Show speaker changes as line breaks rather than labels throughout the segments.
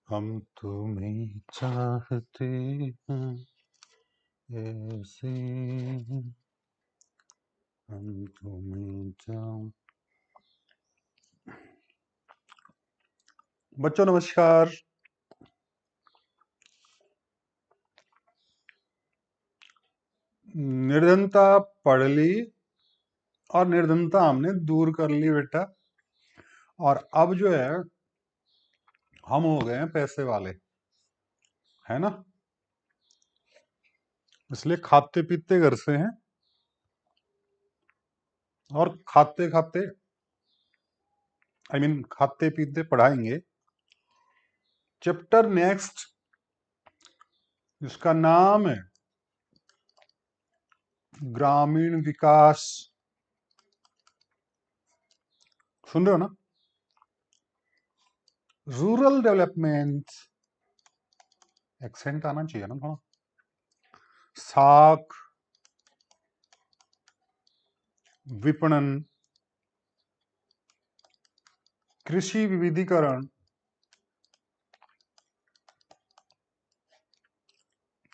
हम तुम्हें चाहते हैं ऐसे, हम तुम्हें चाह। बच्चों नमस्कार। निर्धनता पढ़ ली और निर्धनता हमने दूर कर ली बेटा। और अब जो है हम हो गए हैं पैसे वाले, है ना। इसलिए खाते पीते घर से हैं और खाते खाते खाते पीते पढ़ाएंगे। चैप्टर नेक्स्ट जिसका नाम है ग्रामीण विकास। सुन रहे हो ना? Rural development. एक्सेंट आना चाहिए ना थोड़ा। साख, विपणन, कृषि विविधीकरण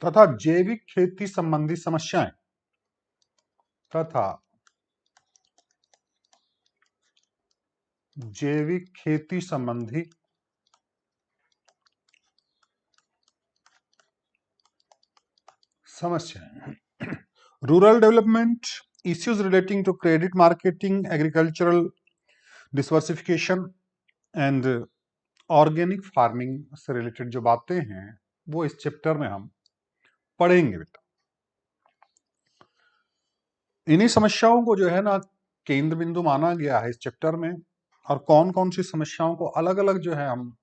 तथा जैविक खेती संबंधी समस्याएं तथा जैविक खेती संबंधी समस्याएं। Rural development issues relating to credit marketing, agricultural diversification and organic farming से रिलेटेड जो बातें हैं वो इस चैप्टर में हम पढ़ेंगे बेटा। इन्हीं समस्याओं को जो है ना केंद्र बिंदु माना गया है इस चैप्टर में। और कौन कौन सी समस्याओं को अलग अलग जो है हम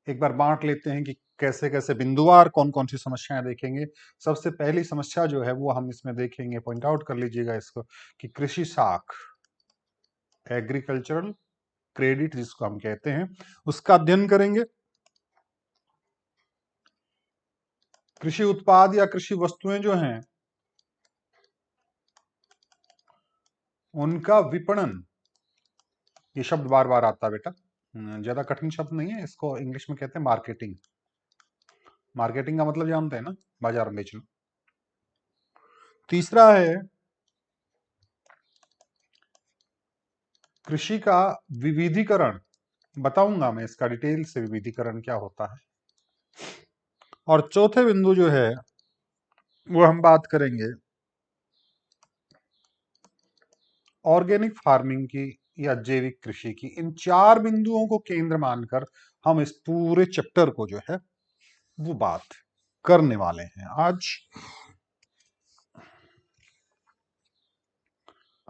एक बार बांट लेते हैं कि कैसे कैसे बिंदुवार कौन कौन सी समस्याएं देखेंगे। सबसे पहली समस्या जो है वो हम इसमें देखेंगे, पॉइंट आउट कर लीजिएगा इसको, कि कृषि साख, एग्रीकल्चरल क्रेडिट जिसको हम कहते हैं, उसका अध्ययन करेंगे। कृषि उत्पाद या कृषि वस्तुएं जो हैं उनका विपणन, ये शब्द बार बार आता है बेटा, ज्यादा कठिन शब्द नहीं है। इसको इंग्लिश में कहते हैं मार्केटिंग। मार्केटिंग का मतलब जानते हैं ना, बाजार में बेचना। तीसरा है कृषि का विविधीकरण। बताऊंगा मैं इसका डिटेल से विविधीकरण क्या होता है। और चौथे बिंदु जो है वो हम बात करेंगे ऑर्गेनिक फार्मिंग की या जैविक कृषि की। इन चार बिंदुओं को केंद्र मानकर हम इस पूरे चैप्टर को जो है वो बात करने वाले हैं आज।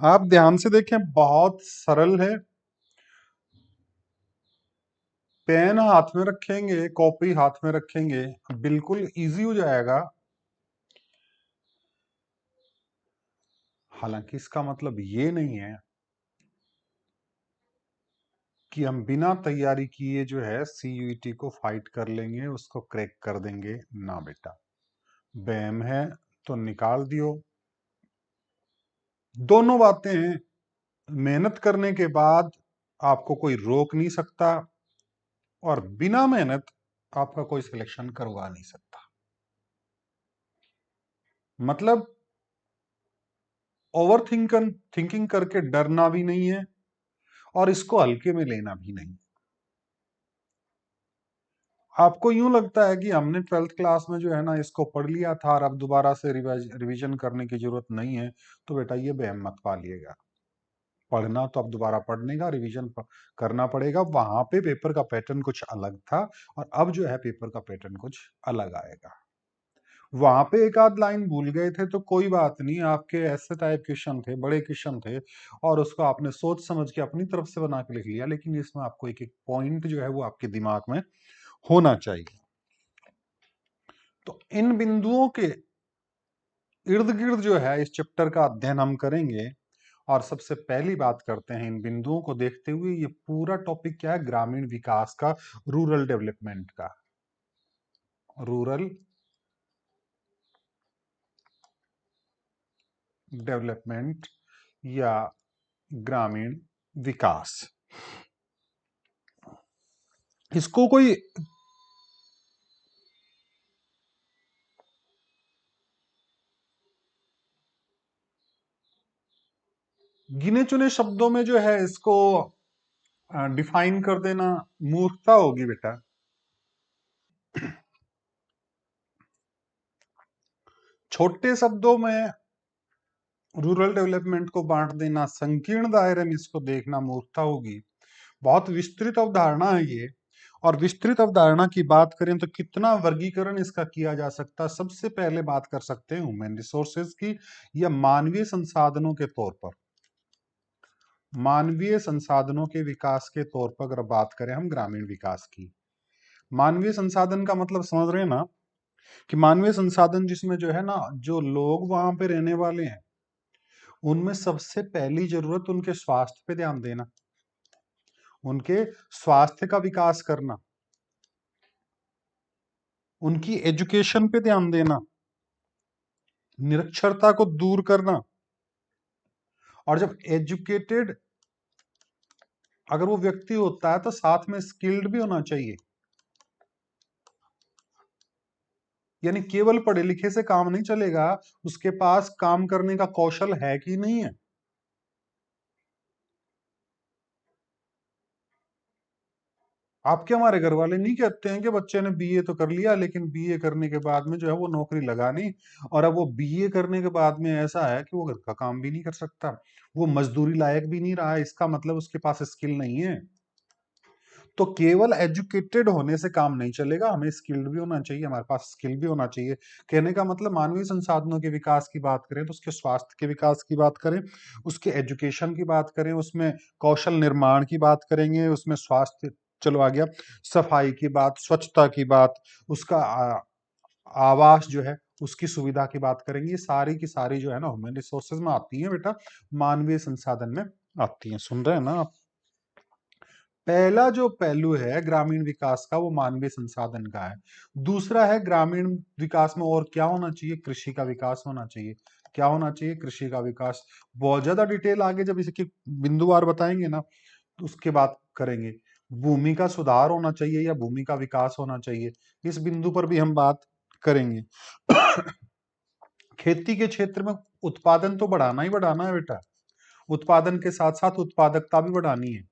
आप ध्यान से देखें, बहुत सरल है। पेन हाथ में रखेंगे, कॉपी हाथ में रखेंगे, बिल्कुल इजी हो जाएगा। हालांकि इसका मतलब ये नहीं है कि हम बिना तैयारी किए जो है सीयूईटी को फाइट कर लेंगे, उसको क्रैक कर देंगे। ना बेटा, बैम है तो निकाल दियो। दोनों बातें हैं। मेहनत करने के बाद आपको कोई रोक नहीं सकता और बिना मेहनत आपका कोई सिलेक्शन करवा नहीं सकता। मतलब ओवर थिंकिंग करके डरना भी नहीं है और इसको हल्के में लेना भी नहीं। आपको यूं लगता है कि हमने 12th क्लास में जो है ना इसको पढ़ लिया था और अब दोबारा से रिवीजन करने की जरूरत नहीं है, तो बेटा ये बहम मत पालिएगा। पढ़ना तो अब दोबारा पढ़ने का, रिवीजन करना पड़ेगा। वहां पे पेपर का पैटर्न कुछ अलग था और अब जो है पेपर का पैटर्न कुछ अलग आएगा। वहां पे एक आध लाइन भूल गए थे तो कोई बात नहीं, आपके ऐसे टाइप क्वेश्चन थे, बड़े क्वेश्चन थे और उसको आपने सोच समझ के अपनी तरफ से बना के लिख लिया। लेकिन इसमें आपको एक एक पॉइंट जो है वो आपके दिमाग में होना चाहिए। तो इन बिंदुओं के इर्द गिर्द जो है इस चैप्टर का अध्ययन हम करेंगे। और सबसे पहली बात करते हैं इन बिंदुओं को देखते हुए, ये पूरा टॉपिक क्या है? ग्रामीण विकास का, रूरल डेवलपमेंट का। रूरल डेवलपमेंट या ग्रामीण विकास। इसको कोई गिने चुने शब्दों में जो है इसको डिफाइन कर देना मूर्खता होगी बेटा। छोटे शब्दों में रूरल डेवलपमेंट को बांट देना, संकीर्ण दायरे में इसको देखना मूर्खता होगी। बहुत विस्तृत अवधारणा है ये। और विस्तृत अवधारणा की बात करें तो कितना वर्गीकरण इसका किया जा सकता है। सबसे पहले बात कर सकते हैं ह्यूमन रिसोर्सेज की, या मानवीय संसाधनों के तौर पर। मानवीय संसाधनों के विकास के तौर पर अगर बात करें हम ग्रामीण विकास की, मानवीय संसाधन का मतलब समझ रहे हैं ना, कि मानवीय संसाधन जिसमें जो है ना, जो लोग वहां पे रहने वाले हैं, उनमें सबसे पहली जरूरत उनके स्वास्थ्य पे ध्यान देना, उनके स्वास्थ्य का विकास करना, उनकी एजुकेशन पे ध्यान देना, निरक्षरता को दूर करना। और जब एजुकेटेड अगर वो व्यक्ति होता है तो साथ में स्किल्ड भी होना चाहिए। यानी केवल पढ़े लिखे से काम नहीं चलेगा, उसके पास काम करने का कौशल है कि नहीं है। आपके हमारे घर वाले नहीं कहते हैं कि बच्चे ने बीए तो कर लिया, लेकिन बीए करने के बाद में जो है वो नौकरी लगा नहीं, और अब वो बीए करने के बाद में ऐसा है कि वो घर का काम भी नहीं कर सकता, वो मजदूरी लायक भी नहीं रहा है। इसका मतलब उसके पास स्किल नहीं है। तो केवल एजुकेटेड होने से काम नहीं चलेगा, हमें स्किल्ड भी होना चाहिए, हमारे पास स्किल भी होना चाहिए। कहने का मतलब मानवीय संसाधनों के विकास की बात करें तो उसके स्वास्थ्य के विकास की बात करें, उसके एजुकेशन की बात करें, उसमें कौशल निर्माण की बात करेंगे, उसमें स्वास्थ्य, चलो आ गया, सफाई की बात, स्वच्छता की बात, उसका आवास जो है उसकी सुविधा की बात करेंगे। ये सारी की सारी जो है ना ह्यूमन रिसोर्सेज में आती है बेटा, मानवीय संसाधन में आती है। सुन रहे हैं ना आप? पहला जो पहलू है ग्रामीण विकास का वो मानवीय संसाधन का है। दूसरा है ग्रामीण विकास में और क्या होना चाहिए, कृषि का विकास होना चाहिए। क्या होना चाहिए, कृषि का विकास। बहुत ज्यादा डिटेल आगे जब इसकी बिंदुवार बताएंगे ना तो उसके बात करेंगे। भूमि का सुधार होना चाहिए या भूमि का विकास होना चाहिए, इस बिंदु पर भी हम बात करेंगे। खेती के क्षेत्र में उत्पादन तो बढ़ाना ही बढ़ाना है बेटा, उत्पादन के साथ साथ उत्पादकता भी बढ़ानी है।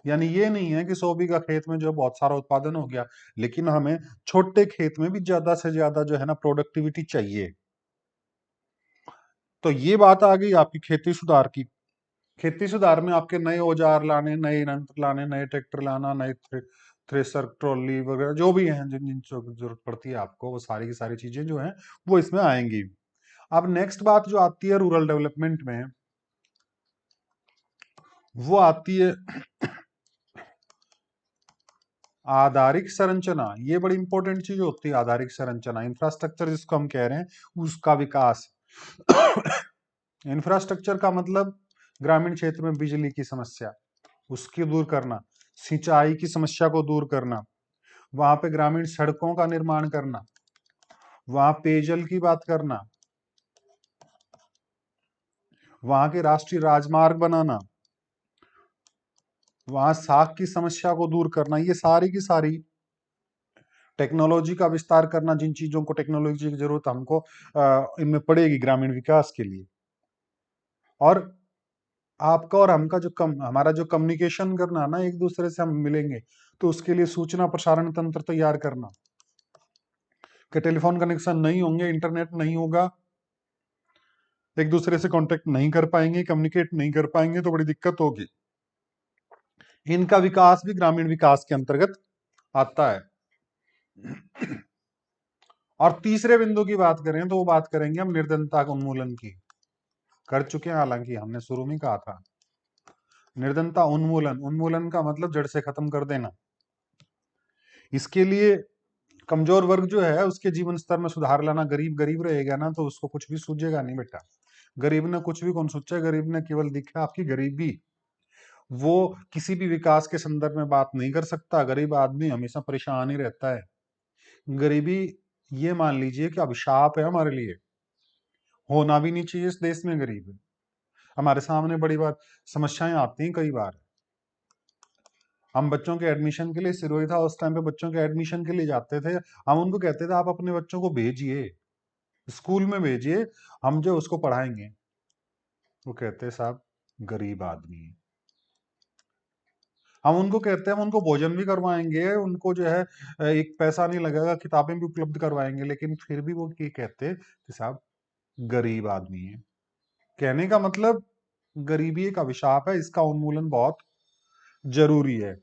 यानी ये नहीं है कि 100 बीघा खेत में जो बहुत सारा उत्पादन हो गया, लेकिन हमें छोटे खेत में भी ज्यादा से ज्यादा जो है ना प्रोडक्टिविटी चाहिए। तो ये बात आ गई आपकी खेती सुधार की। खेती सुधार में आपके नए औजार लाने, नए यंत्र लाने, नए ट्रैक्टर लाना, नए थ्रेसर, ट्रॉली वगैरह जो भी हैं, जिन जिन जरूरत पड़ती है आपको, वो सारी की सारी चीजें जो हैं वो इसमें आएंगी। अब नेक्स्ट बात जो आती है रूरल डेवलपमेंट में, वो आती है आधारिक संरचना। ये बड़ी इंपॉर्टेंट चीज होती है, आधारिक संरचना, इंफ्रास्ट्रक्चर जिसको हम कह रहे हैं, उसका विकास। इंफ्रास्ट्रक्चर का मतलब ग्रामीण क्षेत्र में बिजली की समस्या, उसकी दूर करना, सिंचाई की समस्या को दूर करना, वहां पे ग्रामीण सड़कों का निर्माण करना, वहां पेयजल की बात करना, वहां के राष्ट्रीय राजमार्ग बनाना, वहां साख की समस्या को दूर करना। ये सारी की सारी टेक्नोलॉजी का विस्तार करना, जिन चीजों को टेक्नोलॉजी की जरूरत हमको इनमें पड़ेगी ग्रामीण विकास के लिए। और आपका और हमका जो हमारा जो कम्युनिकेशन करना ना, एक दूसरे से हम मिलेंगे तो उसके लिए सूचना प्रसारण तंत्र तैयार करना, कि टेलीफोन कनेक्शन नहीं होंगे, इंटरनेट नहीं होगा, एक दूसरे से कांटेक्ट नहीं कर पाएंगे, कम्युनिकेट नहीं कर पाएंगे तो बड़ी दिक्कत होगी। इनका विकास भी ग्रामीण विकास के अंतर्गत आता है। और तीसरे बिंदु की बात करें तो वो बात करेंगे हम निर्धनता के उन्मूलन की। कर चुके हैं, हालांकि हमने शुरू में कहा था निर्धनता उन्मूलन। उन्मूलन का मतलब जड़ से खत्म कर देना। इसके लिए कमजोर वर्ग जो है उसके जीवन स्तर में सुधार लाना। गरीब गरीब रहेगा ना तो उसको कुछ भी सूझेगा नहीं बेटा। गरीब ने कुछ भी कौन सोचा, गरीब ने केवल दिखा आपकी गरीबी। वो किसी भी विकास के संदर्भ में बात नहीं कर सकता। गरीब आदमी हमेशा परेशान ही रहता है। गरीबी, ये मान लीजिए कि अभिशाप है हमारे लिए, होना भी नहीं चाहिए इस देश में गरीब। हमारे सामने बड़ी बार समस्याएं आती हैं कई बार। हम बच्चों के एडमिशन के लिए, सिरोही था उस टाइम पे, बच्चों के एडमिशन के लिए जाते थे, हम उनको कहते थे आप अपने बच्चों को भेजिए, स्कूल में भेजिए, हम जो उसको पढ़ाएंगे। वो कहते साहब गरीब आदमी है। हम उनको कहते हैं, हम उनको भोजन भी करवाएंगे, उनको जो है एक पैसा नहीं लगेगा, किताबें भी उपलब्ध करवाएंगे, लेकिन फिर भी वो ये कहते हैं कि साहब गरीब आदमी है। कहने का मतलब गरीबी एक अभिशाप है, इसका उन्मूलन बहुत जरूरी है।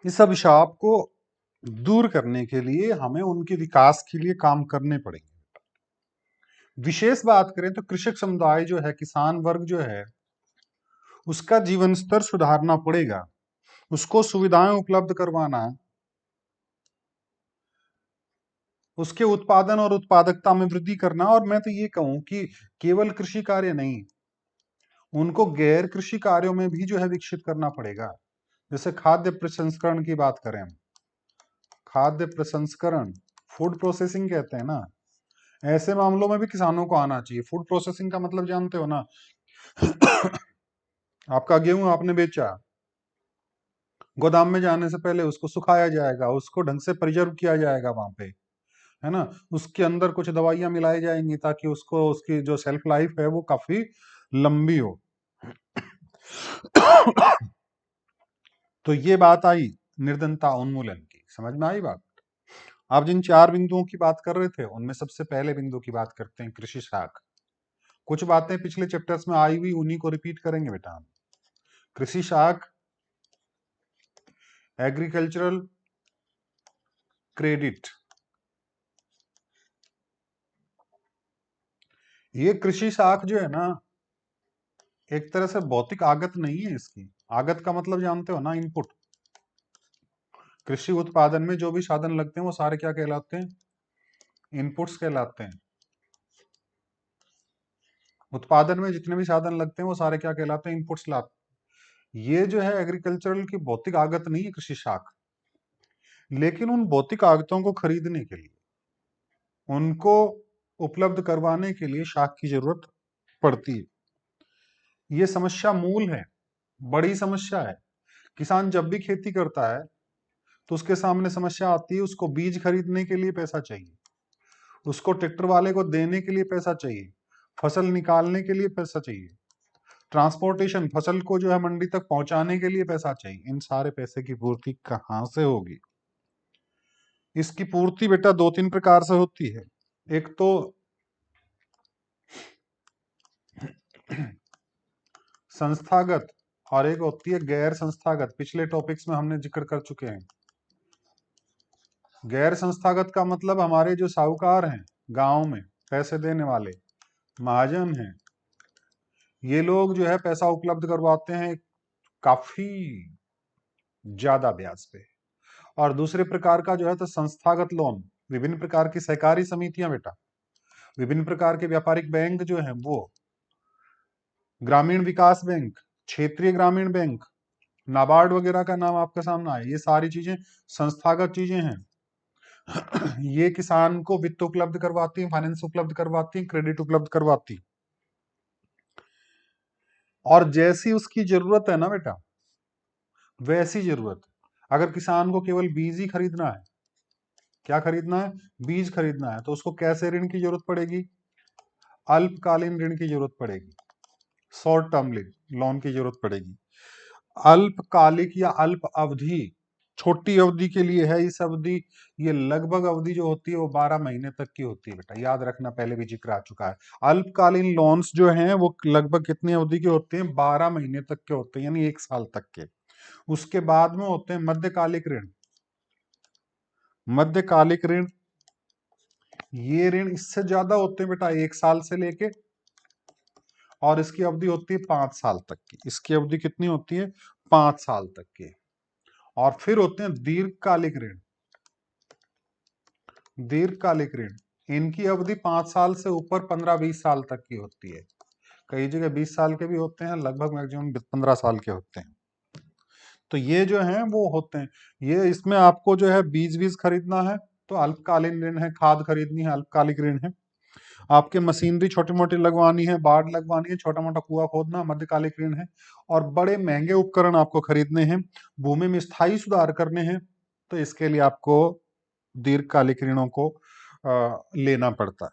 इस अभिशाप को दूर करने के लिए हमें उनके विकास के लिए काम करने पड़ेंगे। विशेष बात करें तो कृषक समुदाय जो है, किसान वर्ग जो है, उसका जीवन स्तर सुधारना पड़ेगा, उसको सुविधाएं उपलब्ध करवाना, उसके उत्पादन और उत्पादकता में वृद्धि करना। और मैं तो ये कहूं कि केवल कृषि कार्य नहीं, उनको गैर कृषि कार्यों में भी जो है विकसित करना पड़ेगा। जैसे खाद्य प्रसंस्करण की बात करें हम, खाद्य प्रसंस्करण, फूड प्रोसेसिंग कहते हैं ना, ऐसे मामलों में भी किसानों को आना चाहिए। फूड प्रोसेसिंग का मतलब जानते हो ना, आपका गेहूं आपने बेचा, गोदाम में जाने से पहले उसको सुखाया जाएगा, उसको ढंग से प्रिजर्व किया जाएगा वहां पे, है ना। उसके अंदर कुछ दवाइयां मिलाई जाएंगी ताकि उसको, उसकी जो सेल्फ लाइफ है वो काफी लंबी हो। तो ये बात आई निर्धनता उन्मूलन की, समझ में आई बात। आप जिन 4 बिंदुओं की बात कर रहे थे, उनमें सबसे पहले बिंदु की बात करते हैं, कृषि शाख। कुछ बातें पिछले चैप्टर्स में आई हुई, उन्हीं को रिपीट करेंगे बेटा हम। कृषि शाख, एग्रीकल्चरल क्रेडिट, ये कृषि शाख जो है ना, एक तरह से भौतिक आगत नहीं है इसकी। आगत का मतलब जानते हो ना, इनपुट। कृषि उत्पादन में जो भी साधन लगते हैं वो सारे क्या कहलाते हैं? इनपुट्स कहलाते हैं। उत्पादन में जितने भी साधन लगते हैं वो सारे क्या कहलाते हैं? इनपुट्स लाते। ये जो है एग्रीकल्चरल की भौतिक आगत नहीं है कृषि शाख, लेकिन उन भौतिक आगतों को खरीदने के लिए, उनको उपलब्ध करवाने के लिए शाख की जरूरत पड़ती है। ये समस्या मूल है, बड़ी समस्या है। किसान जब भी खेती करता है तो उसके सामने समस्या आती है, उसको बीज खरीदने के लिए पैसा चाहिए, उसको ट्रैक्टर वाले को देने के लिए पैसा चाहिए, फसल निकालने के लिए पैसा चाहिए, ट्रांसपोर्टेशन, फसल को जो है मंडी तक पहुंचाने के लिए पैसा चाहिए। इन सारे पैसे की पूर्ति कहां से होगी? इसकी पूर्ति बेटा 2-3 प्रकार से होती है। एक तो संस्थागत, और एक होती है गैर संस्थागत। पिछले टॉपिक्स में हमने जिक्र कर चुके हैं। गैर संस्थागत का मतलब हमारे जो साहूकार हैं, गांव में पैसे देने वाले महाजन हैं, ये लोग जो है पैसा उपलब्ध करवाते हैं काफी ज्यादा ब्याज पे। और दूसरे प्रकार का जो है तो संस्थागत लोन, विभिन्न प्रकार की सहकारी समितियां बेटा, विभिन्न प्रकार के व्यापारिक बैंक जो हैं वो, ग्रामीण विकास बैंक, क्षेत्रीय ग्रामीण बैंक, नाबार्ड वगैरह का नाम आपके सामने आया, ये सारी चीजें संस्थागत चीजें हैं। ये किसान को वित्त उपलब्ध करवाती है, फाइनेंस उपलब्ध करवाती है, क्रेडिट उपलब्ध करवाती। और जैसी उसकी जरूरत है ना बेटा, वैसी जरूरत। अगर किसान को केवल बीज ही खरीदना है, क्या खरीदना है? बीज खरीदना है, तो उसको कैसे ऋण की जरूरत पड़ेगी? अल्पकालीन ऋण की जरूरत पड़ेगी, शॉर्ट टर्म लोन की जरूरत पड़ेगी। अल्पकालिक या अल्प अवधि, छोटी अवधि के लिए है इस अवधि। ये लगभग अवधि जो होती है वो 12 महीने तक की होती है बेटा, याद रखना, पहले भी जिक्र आ चुका है। अल्पकालीन लोन्स जो हैं वो लगभग कितनी अवधि के होते हैं? 12 महीने तक के होते हैं, यानी 1 साल तक के। उसके बाद में होते हैं मध्यकालिक ऋण। मध्यकालिक ऋण, ये ऋण इससे ज्यादा होते हैं बेटा, 1 साल से लेके, और इसकी अवधि होती है 5 साल तक की। इसकी अवधि कितनी होती है? 5 साल तक की। और फिर होते हैं दीर्घकालिक ऋण। दीर्घकालिक ऋण, इनकी अवधि 5 साल से ऊपर 15-20 साल तक की होती है। कई जगह 20 साल के भी होते हैं, लगभग मैक्सिमम 15 साल के होते हैं। तो ये जो हैं वो होते हैं। ये इसमें आपको जो है बीज बीज खरीदना है तो अल्पकालीन ऋण है, खाद खरीदनी है अल्पकालिक ऋण है, आपके मशीनरी छोटी मोटी लगवानी है, बाढ़ लगवानी है, छोटा मोटा कुआं खोदना मध्यकालिक ऋण है, और बड़े महंगे उपकरण आपको खरीदने हैं, भूमि में स्थायी सुधार करने हैं, तो इसके लिए आपको दीर्घकालिक ऋणों को लेना पड़ता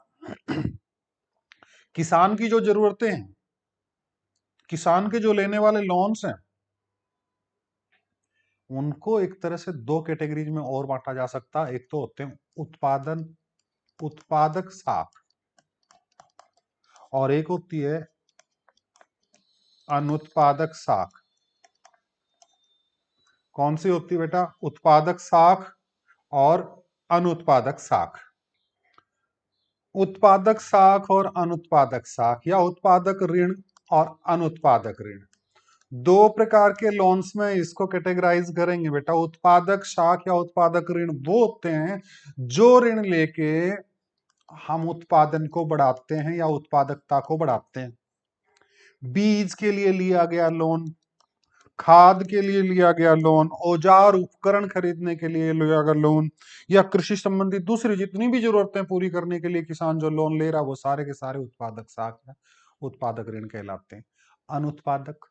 है। किसान की जो जरूरतें हैं किसान के जो लेने वाले लोन्स हैं उनको एक तरह से दो कैटेगरीज में और बांटा जा सकता है। एक तो होते हैं उत्पादक साख, और एक होती है अनुत्पादक साख। कौन सी होती है बेटा? उत्पादक साख और अनुत्पादक साख। उत्पादक साख और अनुत्पादक साख, या उत्पादक ऋण और अनुत्पादक ऋण, दो प्रकार के लोन्स में इसको कैटेगराइज करेंगे बेटा। उत्पादक साख या उत्पादक ऋण वो होते हैं जो ऋण लेके हम उत्पादन को बढ़ाते हैं या उत्पादकता को बढ़ाते हैं। बीज के लिए लिया गया लोन, खाद के लिए लिया गया लोन, औजार उपकरण खरीदने के लिए लिया गया लोन, या कृषि संबंधी दूसरी जितनी भी जरूरतें पूरी करने के लिए किसान जो लोन ले रहा, वो सारे के सारे उत्पादक साख है, उत्पादक ऋण कहलाते हैं। अनुत्पादक,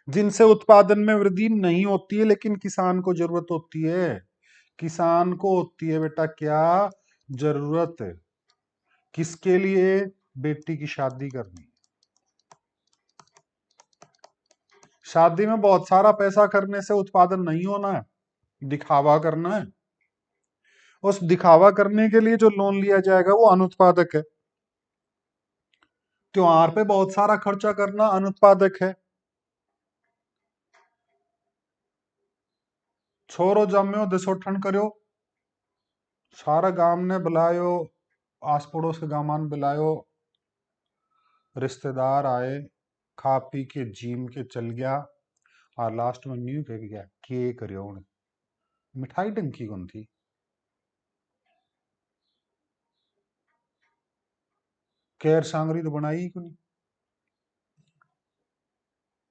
जिनसे उत्पादन में वृद्धि नहीं होती है लेकिन किसान को जरूरत होती है। किसान को होती है बेटा क्या जरूरत? किसके लिए? बेटी की शादी करनी। शादी में बहुत सारा पैसा करने से उत्पादन नहीं होना है, दिखावा करना है। उस दिखावा करने के लिए जो लोन लिया जाएगा वो अनुत्पादक है। त्योहार पे बहुत सारा खर्चा करना अनुत्पादक है। छोरो जम्यो दसोठन करो, सारा गांव ने बुलायो, आस पड़ोस के गांव बुलायो, रिश्तेदार आए, खा पी के जीम के चल गया, और लास्ट में न्यू कह गया के करियो मिठाई डंकी कौन थी? केर सांगरी तो बनाई ही क्यों नहीं?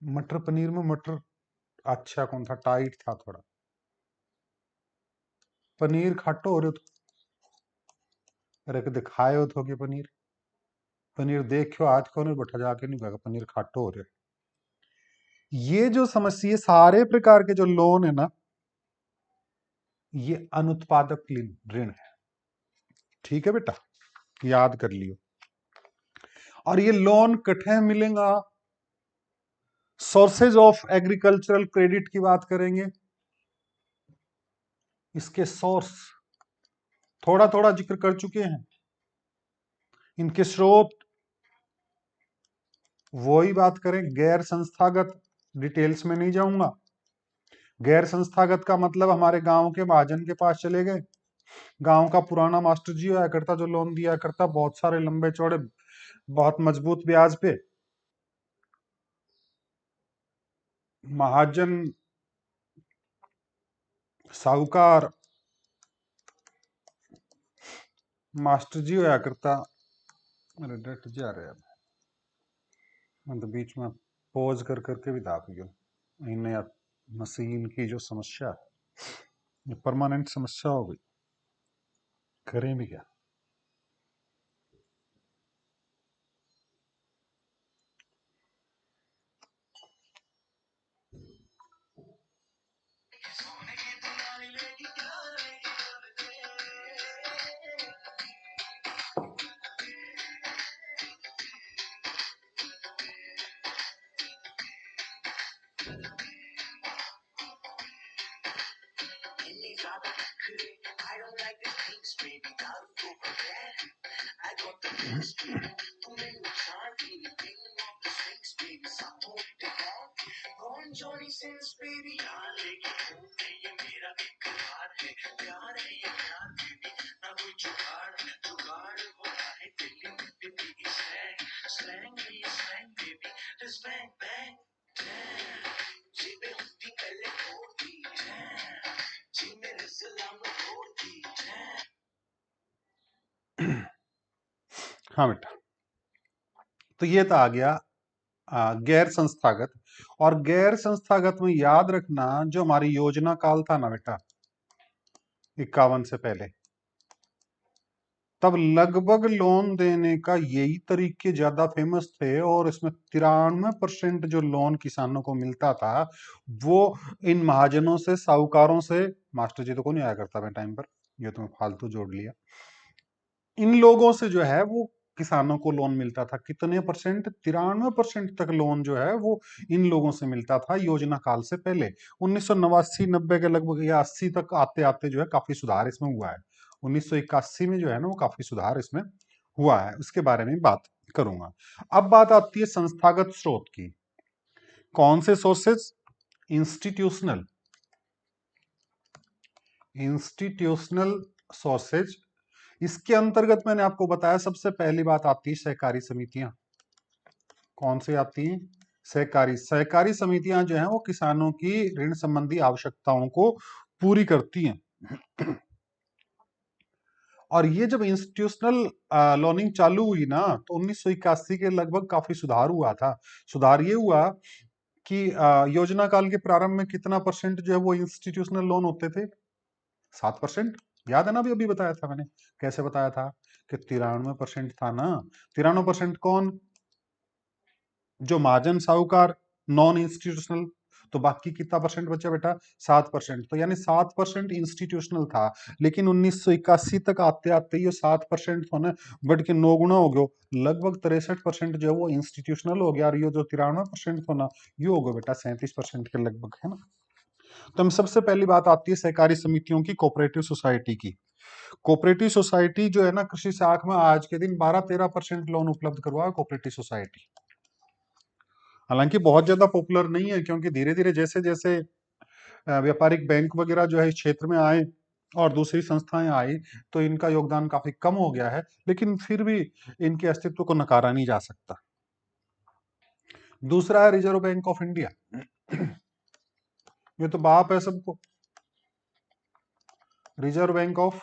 मटर पनीर में मटर अच्छा कौन था? टाइट था थोड़ा। पनीर खाटो हो रहे तो अरे दिखाए हो तो कि पनीर पनीर देखो आज कौन बैठा जाके नहीं कहेगा पनीर खाटो हो रहे। ये जो समस्या, सारे प्रकार के जो लोन है ना, ये अनुत्पादक ऋण है। ठीक है बेटा, याद कर लियो। और ये लोन कठे मिलेगा? सोर्सेज ऑफ एग्रीकल्चरल क्रेडिट की बात करेंगे। इसके सोर्स थोड़ा थोड़ा जिक्र कर चुके हैं। इनके स्रोत वही बात करें, गैर संस्थागत, डिटेल्स में नहीं जाऊंगा। गैर संस्थागत का मतलब हमारे गांव के महाजन के पास चले गए, गांव का पुराना मास्टर जी हुआ करता जो लोन दिया करता, बहुत सारे लंबे चौड़े बहुत मजबूत ब्याज पे। महाजन साहूकार मास्टर जी होया करता। अरे डट जा रहे हैं, मैं तो बीच में पॉज कर करके भी दाप गया। इन्हें मशीन की जो समस्या है ये परमानेंट समस्या हो गई, करें भी क्या। हाँ बेटा, तो ये तो आ गया गैर संस्थागत। और गैर संस्थागत में याद रखना, जो हमारी योजना काल था ना बेटा 51 से पहले, तब लगभग लोन देने का यही तरीके ज्यादा फेमस थे, और इसमें 93% जो लोन किसानों को मिलता था वो इन महाजनों से, साहूकारों से, मास्टर जी तो को नहीं आया करता मैं टाइम पर, ये तो मैं फालतू जोड़ लिया, इन लोगों से जो है वो किसानों को लोन मिलता था। कितने परसेंट? 93% तक लोन जो है वो इन लोगों से मिलता था योजना काल से पहले। 1989-90 के लगभग या 80 तक आते आते जो है काफी सुधार इसमें हुआ है। 1981 में जो है ना वो काफी सुधार इसमें हुआ है, उसके बारे में बात करूंगा। अब बात आती है संस्थागत स्रोत की। कौन से सोर्सेज? Institutional institutional sources. इसके अंतर्गत मैंने आपको बताया सबसे पहली बात आती है सहकारी समितियां। कौन सी आती हैं? सहकारी समितियां जो हैं वो किसानों की ऋण संबंधी आवश्यकताओं को पूरी करती हैं। और ये जब इंस्टीट्यूशनल लोनिंग चालू हुई ना तो 1981 के लगभग काफी सुधार हुआ था। सुधार ये हुआ कि योजना काल के प्रारंभ में कितना परसेंट जो है वो इंस्टीट्यूशनल लोन होते थे? 7%। याद है ना, अभी अभी बताया था मैंने। कैसे बताया था? कि 93% था ना। 93% कौन? जो महाजन साहूकार, नॉन इंस्टीट्यूशनल। तो बाकी कितना परसेंट बचा बेटा? 7%। तो यानी 7% इंस्टीट्यूशनल था। लेकिन 1981 तक आते आते ये 7% होना बढ़ के 9 गुना हो गया। लगभग 63% जो है वो इंस्टीट्यूशनल हो गया, और ये जो 93% होना ये हो गया बेटा 37% के लगभग, है ना। तो हम सबसे पहली बात आती है सहकारी समितियों की, कोऑपरेटिव सोसाइटी की। कोऑपरेटिव सोसाइटी जो है ना कृषि साख में आज के दिन 12-13% लोन उपलब्ध करवा है कोऑपरेटिव सोसाइटी। हालांकि बहुत ज्यादा पॉपुलर नहीं है, क्योंकि धीरे धीरे जैसे जैसे व्यापारिक बैंक वगैरह जो है इस क्षेत्र में आए और दूसरी संस्थाएं आई तो इनका योगदान काफी कम हो गया है, लेकिन फिर भी इनके अस्तित्व को नकारा नहीं जा सकता। दूसरा है रिजर्व बैंक ऑफ इंडिया। ये तो बाप है सबको, रिजर्व बैंक ऑफ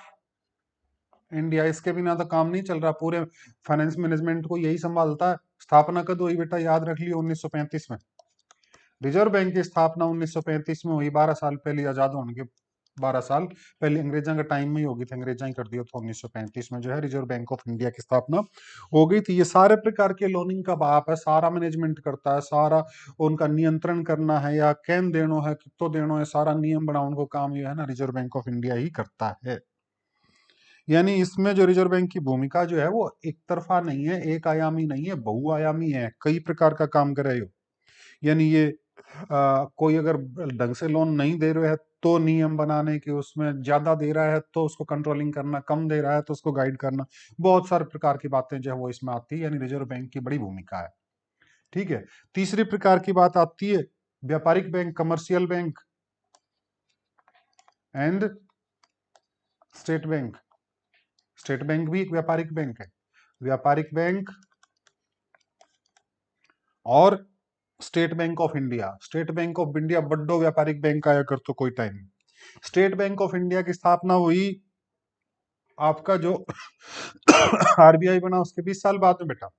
इंडिया। इसके बिना तो काम नहीं चल रहा, पूरे फाइनेंस मैनेजमेंट को यही संभालता है। स्थापना कब हुई बेटा? याद रख लियो, 1935 में। रिजर्व बैंक की स्थापना 1935 में हुई, 12 साल पहले आजाद होने के 12 साल पहले अंग्रेजों का टाइम में ही होगी थी। अंग्रेजा ही कर दिया था। 1935 में जो है रिजर्व बैंक ऑफ इंडिया की स्थापना हो गई थी। ये सारे प्रकार के लोनिंग का बाप है, सारा मैनेजमेंट करता है, सारा उनका नियंत्रण करना है या कैन देनो है कितो देनो है, सारा नियम बनाने को काम ये है ना रिजर्व बैंक ऑफ इंडिया ही करता है। यानी इसमें जो रिजर्व बैंक की भूमिका जो है वो एक तरफा नहीं है, एक आयामी नहीं है, बहुआयामी है, कई प्रकार का काम करे हो। यानी ये कोई अगर ढंग से लोन नहीं दे रहा है तो नियम बनाने के, उसमें ज्यादा दे रहा है तो उसको कंट्रोलिंग करना, कम दे रहा है तो उसको गाइड करना, बहुत सारे प्रकार की बातें जो है वो इसमें आती है। यानी रिजर्व बैंक की बड़ी भूमिका है। ठीक है। तीसरी प्रकार की बात आती है व्यापारिक bank, commercial bank and state bank. State bank भी एक व्यापारिक बैंक है। व्यापारिक बैंक और state bank of India. State bank of India बड्डो व्यापारिक बैंक आया कर तो कोई time. State bank of India की स्थापना हुई आपका जो आरबीआई बना उसके 20 साल बाद में बेटा।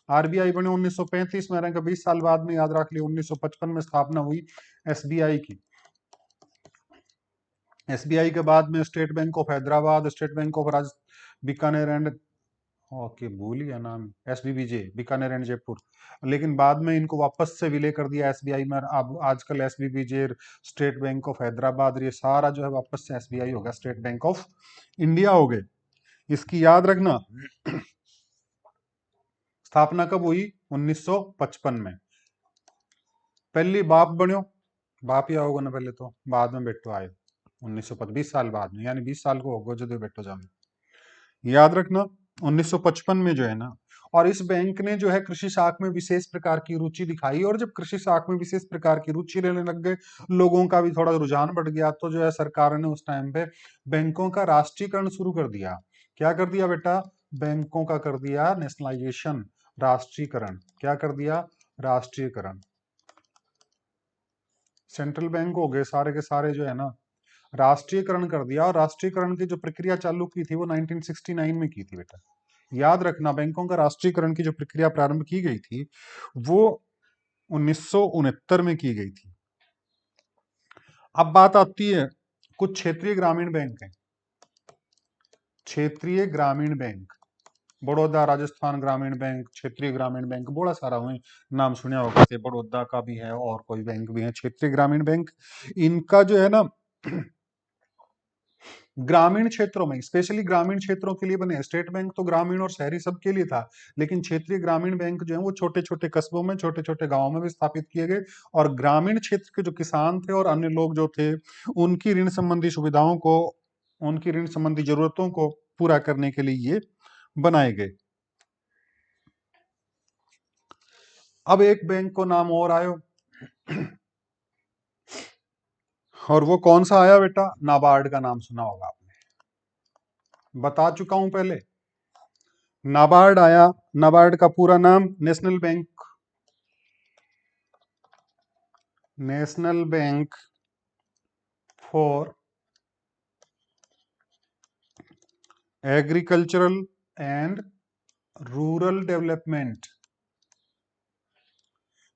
आरबीआई बने 1935 में, 20 साल बाद में, याद रख लिया। 1955 में स्थापना हुई एसबीआई की। एसबीआई के बाद में state bank of Hyderabad, state bank of Raj Bikaner and, okay भूल गया नाम, एसबीबीजे, बीकानेर एंड जयपुर। लेकिन बाद में इनको वापस से विलय कर दिया एसबीआई में। अब आजकल SBBJ, state bank of Hyderabad, ये सारा जो है वापस से एसबीआई होगा, स्टेट बैंक ऑफ इंडिया हो गए। इसकी याद रखना स्थापना कब हुई? 1955 में। पहली बाप बन्यो, बाप ही आओगे ना पहले, तो बाद में बेटो आए 1920 साल बाद में, यानी 20 साल को होगा जो बेटो जामे। याद रखना 1955 में जो है ना, और इस बैंक ने जो है कृषि साख में विशेष प्रकार की रुचि दिखाई, और जब कृषि साख में विशेष प्रकार की रुचि लेने लग गए, लोगों का भी थोड़ा रुझान बढ़ गया, तो जो है सरकार ने उस टाइम पे बैंकों का राष्ट्रीयकरण शुरू कर दिया। क्या कर दिया बेटा? बैंकों का कर दिया नेशनलाइजेशन, राष्ट्रीयकरण। क्या कर दिया? राष्ट्रीयकरण। सेंट्रल बैंक हो गए सारे के सारे जो है ना, राष्ट्रीयकरण कर दिया। और राष्ट्रीयकरण की जो प्रक्रिया चालू की थी वो 1969 में की थी बेटा। याद रखना बैंकों का राष्ट्रीयकरण की जो प्रक्रिया प्रारंभ की गई थी वो 1969 में की गई थी। अब बात आती है कुछ क्षेत्रीय ग्रामीण बैंक हैं। क्षेत्रीय ग्रामीण बैंक, बड़ौदा राजस्थान ग्रामीण बैंक, क्षेत्रीय ग्रामीण बैंक, बड़ा सारा हुए नाम सुने होगा, बड़ौदा का भी है और कोई बैंक भी है क्षेत्रीय ग्रामीण बैंक। इनका जो है ना ग्रामीण क्षेत्रों में, स्पेशली ग्रामीण क्षेत्रों के लिए बने। स्टेट बैंक तो ग्रामीण और शहरी सबके लिए था, लेकिन क्षेत्रीय ग्रामीण बैंक जो है वो छोटे छोटे कस्बों में, छोटे छोटे गांवों में भी स्थापित किए गए। और ग्रामीण क्षेत्र के जो किसान थे और अन्य लोग जो थे, उनकी ऋण संबंधी सुविधाओं को, उनकी ऋण संबंधी जरूरतों को पूरा करने के लिए ये बनाए गए। अब एक बैंक को नाम और आयो, और वो कौन सा आया बेटा? नाबार्ड का नाम सुना होगा आपने, बता चुका हूं पहले। नाबार्ड आया। नाबार्ड का पूरा नाम national bank, national bank for agricultural and rural development,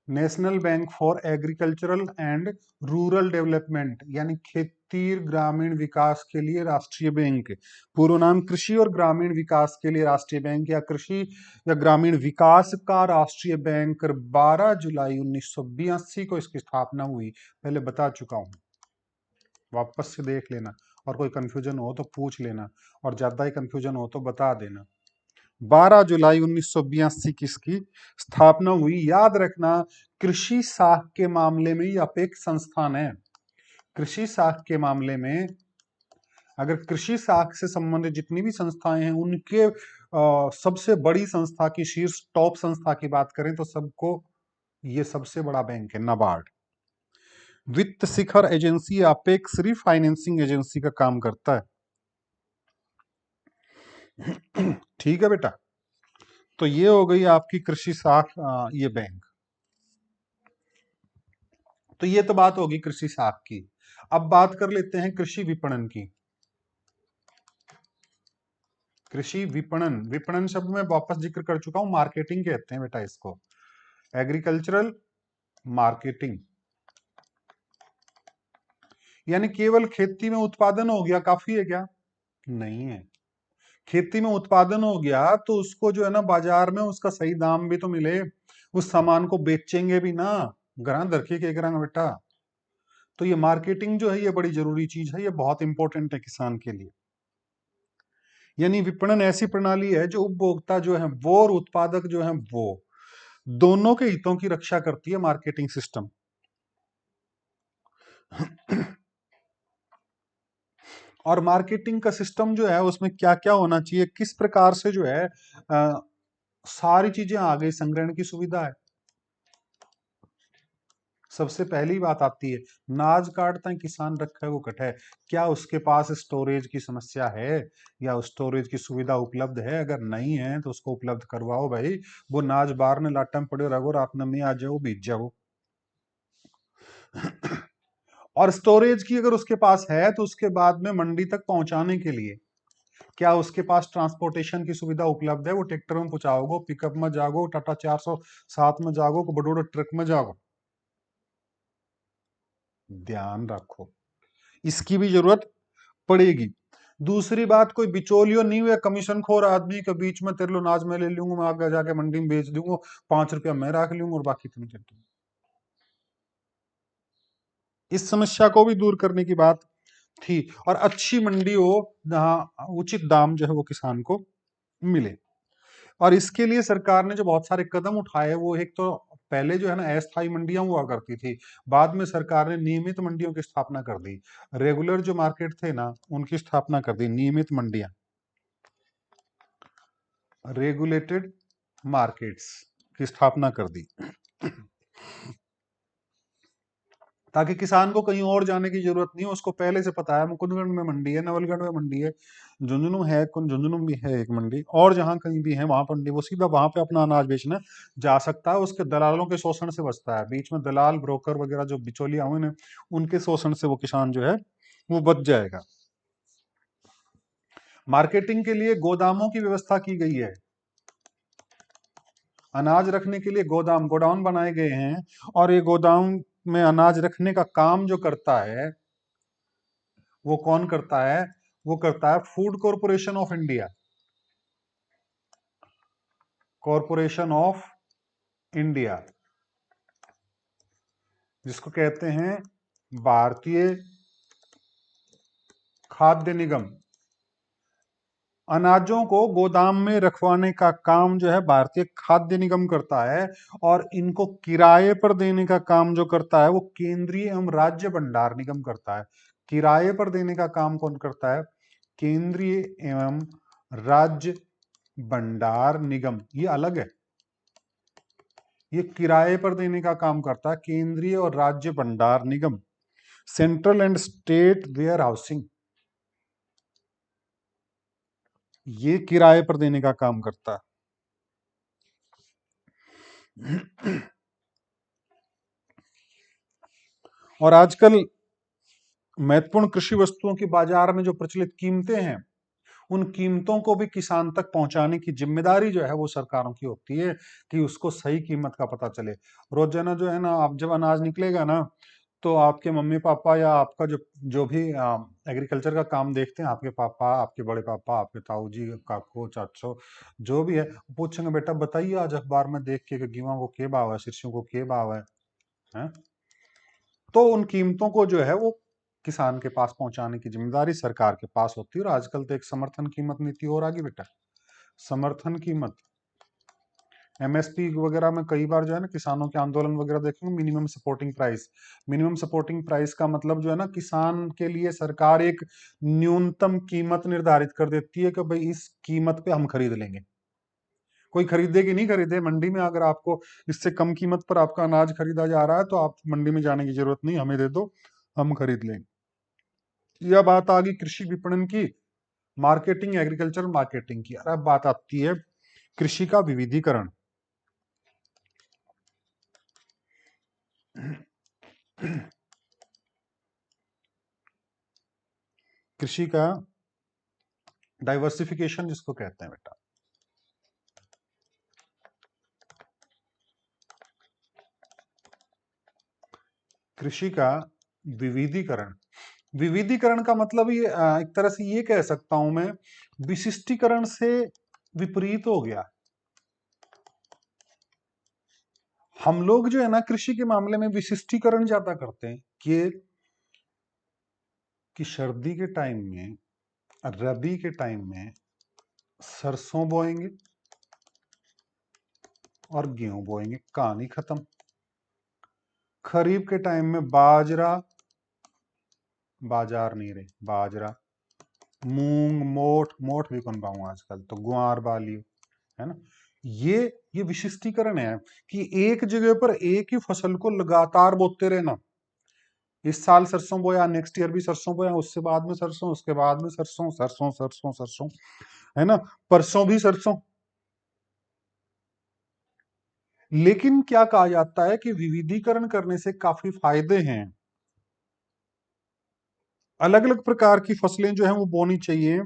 national bank for agricultural and rural development, यानी खेती ग्रामीण विकास के लिए राष्ट्रीय बैंक। पूर्ण नाम कृषि और ग्रामीण विकास के लिए राष्ट्रीय बैंक, या कृषि या ग्रामीण विकास का राष्ट्रीय बैंक। 12 जुलाई 1982 को इसकी स्थापना हुई, पहले बता चुका हूं, वापस से देख लेना, और कोई कंफ्यूजन हो तो पूछ लेना, और ज्यादा ही कंफ्यूजन हो तो बता देना। 12 जुलाई 1982 की इसकी स्थापना हुई। याद रखना, कृषि साख के मामले में ये अपेक्ष संस्थान है। कृषि साख के मामले में अगर कृषि साख से संबंधित जितनी भी संस्थाएं हैं, उनके सबसे बड़ी संस्था की, शीर्ष टॉप संस्था की बात करें तो सबको ये सबसे बड़ा बैंक है नाबार्ड। वित्त शिखर एजेंसी अपेक्स रिफाइनेंसिंग एजेंसी का काम करता है। ठीक है बेटा, तो ये हो गई आपकी कृषि साख, ये बैंक। तो ये तो बात होगी कृषि साख की। अब बात कर लेते हैं कृषि विपणन की। कृषि विपणन, विपणन शब्द में वापस जिक्र कर चुका हूं, मार्केटिंग कहते हैं बेटा इसको, एग्रीकल्चरल मार्केटिंग। यानी केवल खेती में उत्पादन हो गया काफी है क्या? नहीं है। खेती में उत्पादन हो गया तो उसको जो है ना, बाजार में उसका सही दाम भी तो मिले, उस सामान को बेचेंगे भी ना, ग्रां दरखे के ग्रां बेटा। तो ये मार्केटिंग जो है ये बड़ी जरूरी चीज है, ये बहुत इंपॉर्टेंट है किसान के लिए। यानी विपणन ऐसी प्रणाली है जो उपभोक्ता जो है वो और उत्पादक जो है वो दोनों के हितों की रक्षा करती है, मार्केटिंग सिस्टम। और मार्केटिंग का सिस्टम जो है उसमें क्या क्या होना चाहिए, किस प्रकार से जो है सारी चीजें आ गई। संग्रहण की सुविधा है, सबसे पहली बात आती है। नाज काटता है किसान, रखा है वो कट है, क्या उसके पास स्टोरेज की समस्या है, या स्टोरेज की सुविधा उपलब्ध है? अगर नहीं है तो उसको उपलब्ध करवाओ भाई। वो नाज बार ने लाटा में पड़े रहो, रात में आ जाओ, बीत जाओ। और स्टोरेज की अगर उसके पास है तो उसके बाद में मंडी तक पहुंचाने के लिए क्या उसके पास ट्रांसपोर्टेशन की सुविधा उपलब्ध है? वो ट्रैक्टर में पहुंचाओगे, पिकअप में जाओगे, टाटा 407 में जाओगे, बड़े बड़े ट्रक में जाओगे? ध्यान रखो, इसकी भी जरूरत पड़ेगी। दूसरी बात, कोई बिचौलियो नहीं हुआ कमीशन खोर आदमी के बीच में, तेरे लो नाज में ले लूंगा, मैं आगे जाके मंडी में बेच दूंगा, 5 रुपया मैं रख लूंगा और बाकी तुम दे दो। इस समस्या को भी दूर करने की बात थी। और अच्छी मंडी हो जहां उचित दाम जो है वो किसान को मिले। और इसके लिए सरकार ने जो बहुत सारे कदम उठाए, वो एक तो पहले जो है ना अस्थायी मंडियां हुआ करती थी, बाद में सरकार ने नियमित मंडियों की स्थापना कर दी। रेगुलर जो मार्केट थे ना उनकी स्थापना कर दी, नियमित मंडियां, रेगुलेटेड मार्केट्स की स्थापना कर दी, ताकि किसान को कहीं और जाने की जरूरत नहीं हो, उसको पहले से पता है मुकुंदगढ़ में मंडी है, नवलगढ़ में मंडी है, झुंझुनू है, झुंझुनू भी है एक मंडी, और जहां कहीं भी है वहां मंडी, वो सीधा वहां पे अपना अनाज बेचने जा सकता है। उसके दलालों के शोषण से बचता है, बीच में दलाल ब्रोकर वगैरह जो बिचौलिया हुए ना, उनके शोषण से वो किसान जो है वो बच जाएगा। मार्केटिंग के लिए गोदामों की व्यवस्था की गई है, अनाज रखने के लिए गोदाम, गोडाउन बनाए गए हैं। और ये गोदाम में अनाज रखने का काम जो करता है वो कौन करता है? वो करता है food corporation of India, corporation of India, जिसको कहते हैं भारतीय खाद्य निगम, अनाजों को गोदाम में रखवाने का काम जो है भारतीय खाद्य निगम करता है, और इनको किराए पर देने का काम जो करता है वो केंद्रीय एवं राज्य भंडार निगम करता है। किराए पर देने का काम कौन करता है? केंद्रीय एवं राज्य भंडार निगम, ये अलग है। ये किराए पर देने का काम करता है केंद्रीय और राज्य भंडार निगम। Central and state warehousing, ये किराए पर देने का काम करता है। और आजकल महत्वपूर्ण कृषि वस्तुओं की बाजार में जो प्रचलित कीमतें हैं, उन कीमतों को भी किसान तक पहुंचाने की जिम्मेदारी जो है वो सरकारों की होती है, कि उसको सही कीमत का पता चले। रोजाना जो है ना, आप जब अनाज निकलेगा ना, तो आपके मम्मी पापा या आपका जो जो भी एग्रीकल्चर का काम देखते हैं, आपके पापा, आपके बड़े पापा, आपके ताऊ जी, काकू, चाचो, जो भी है, पूछेंगे बेटा बताइए आज अखबार में देख के कि गेहूं को के भाव है, सरसों को के भाव है? तो उन कीमतों को जो है वो किसान के पास पहुंचाने की जिम्मेदारी सरकार के पास होती है। और आजकल तो एक समर्थन कीमत नीति और आ गई बेटा। समर्थन कीमत, एमएसपी वगैरह में कई बार जो है ना किसानों के आंदोलन वगैरह देखेंगे, minimum supporting price. Minimum supporting price का मतलब जो है ना, किसान के लिए सरकार एक न्यूनतम कीमत निर्धारित कर देती है कि भाई इस कीमत पे हम खरीद लेंगे। कोई खरीदे कि नहीं खरीदे, मंडी में अगर आपको इससे कम कीमत पर आपका अनाज खरीदा जा रहा है तो आप मंडी में जाने की जरूरत नहीं, हमें दे दो, हम खरीद लेंगे। यह बात आ गई कृषि विपणन की, मार्केटिंग, एग्रीकल्चर मार्केटिंग की। अब बात आती है कृषि का विविधीकरण। कृषि का डाइवर्सिफिकेशन जिसको कहते हैं बेटा। कृषि का विविधीकरण, विविधीकरण का मतलब ये एक तरह से ये कह सकता हूं मैं, विशिष्टीकरण से विपरीत हो गया। हम लोग जो है ना कृषि के मामले में विशिष्टीकरण ज्यादा करते हैं, कि सर्दी के टाइम में, रबी के टाइम में सरसों बोएंगे और गेहूं बोएंगे, कहानी खत्म। खरीफ के टाइम में बाजरा, बाजार नहीं रहे, बाजरा, मूंग, मोठ, मोठ भी कौन पाऊंगा आजकल, तो ग्वार बाली, है ना। ये ये विशिष्टीकरण है, कि एक जगह पर एक ही फसल को लगातार बोते रहना। इस साल सरसों बोया, नेक्स्ट ईयर भी सरसों बोया, उससे बाद में सरसों, उसके बाद में सरसों, सरसों सरसों सरसों, है ना, परसों भी सरसों। लेकिन क्या कहा जाता है कि विविधीकरण करने से काफी फायदे हैं। अलग अलग प्रकार की फसलें जो है वो बोनी चाहिए।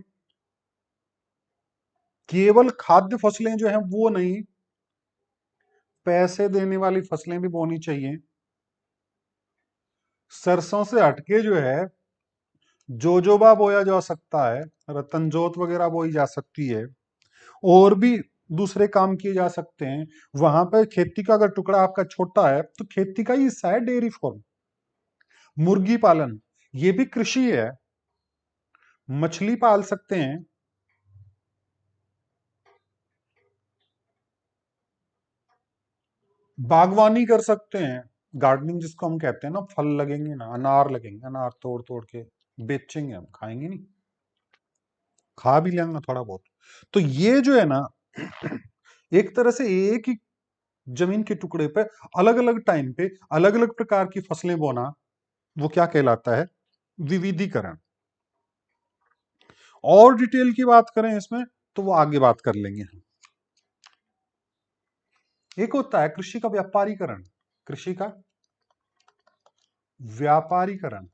केवल खाद्य फसलें जो है वो नहीं, पैसे देने वाली फसलें भी बोनी चाहिए। सरसों से हटके जो है जोजोबा बोया जा सकता है, रतनजोत वगैरह बोई जा सकती है, और भी दूसरे काम किए जा सकते हैं। वहां पर खेती का अगर टुकड़ा आपका छोटा है तो खेती का ही हिस्सा है डेयरी फार्म, मुर्गी पालन, ये भी कृषि है। मछली पाल सकते हैं, बागवानी कर सकते हैं, गार्डनिंग जिसको हम कहते हैं ना, फल लगेंगे ना, अनार लगेंगे, अनार तोड़ तोड़ के बेचेंगे, हम खाएंगे नहीं, खा भी लेंगे थोड़ा बहुत। तो ये जो है ना, एक तरह से एक ही जमीन के टुकड़े पे अलग अलग टाइम पे अलग अलग प्रकार की फसलें बोना, वो क्या कहलाता है? विविधीकरण। और डिटेल की बात करें इसमें तो वो आगे बात कर लेंगे हम। एक होता है कृषि का व्यापारीकरण, कृषि का व्यापारीकरण।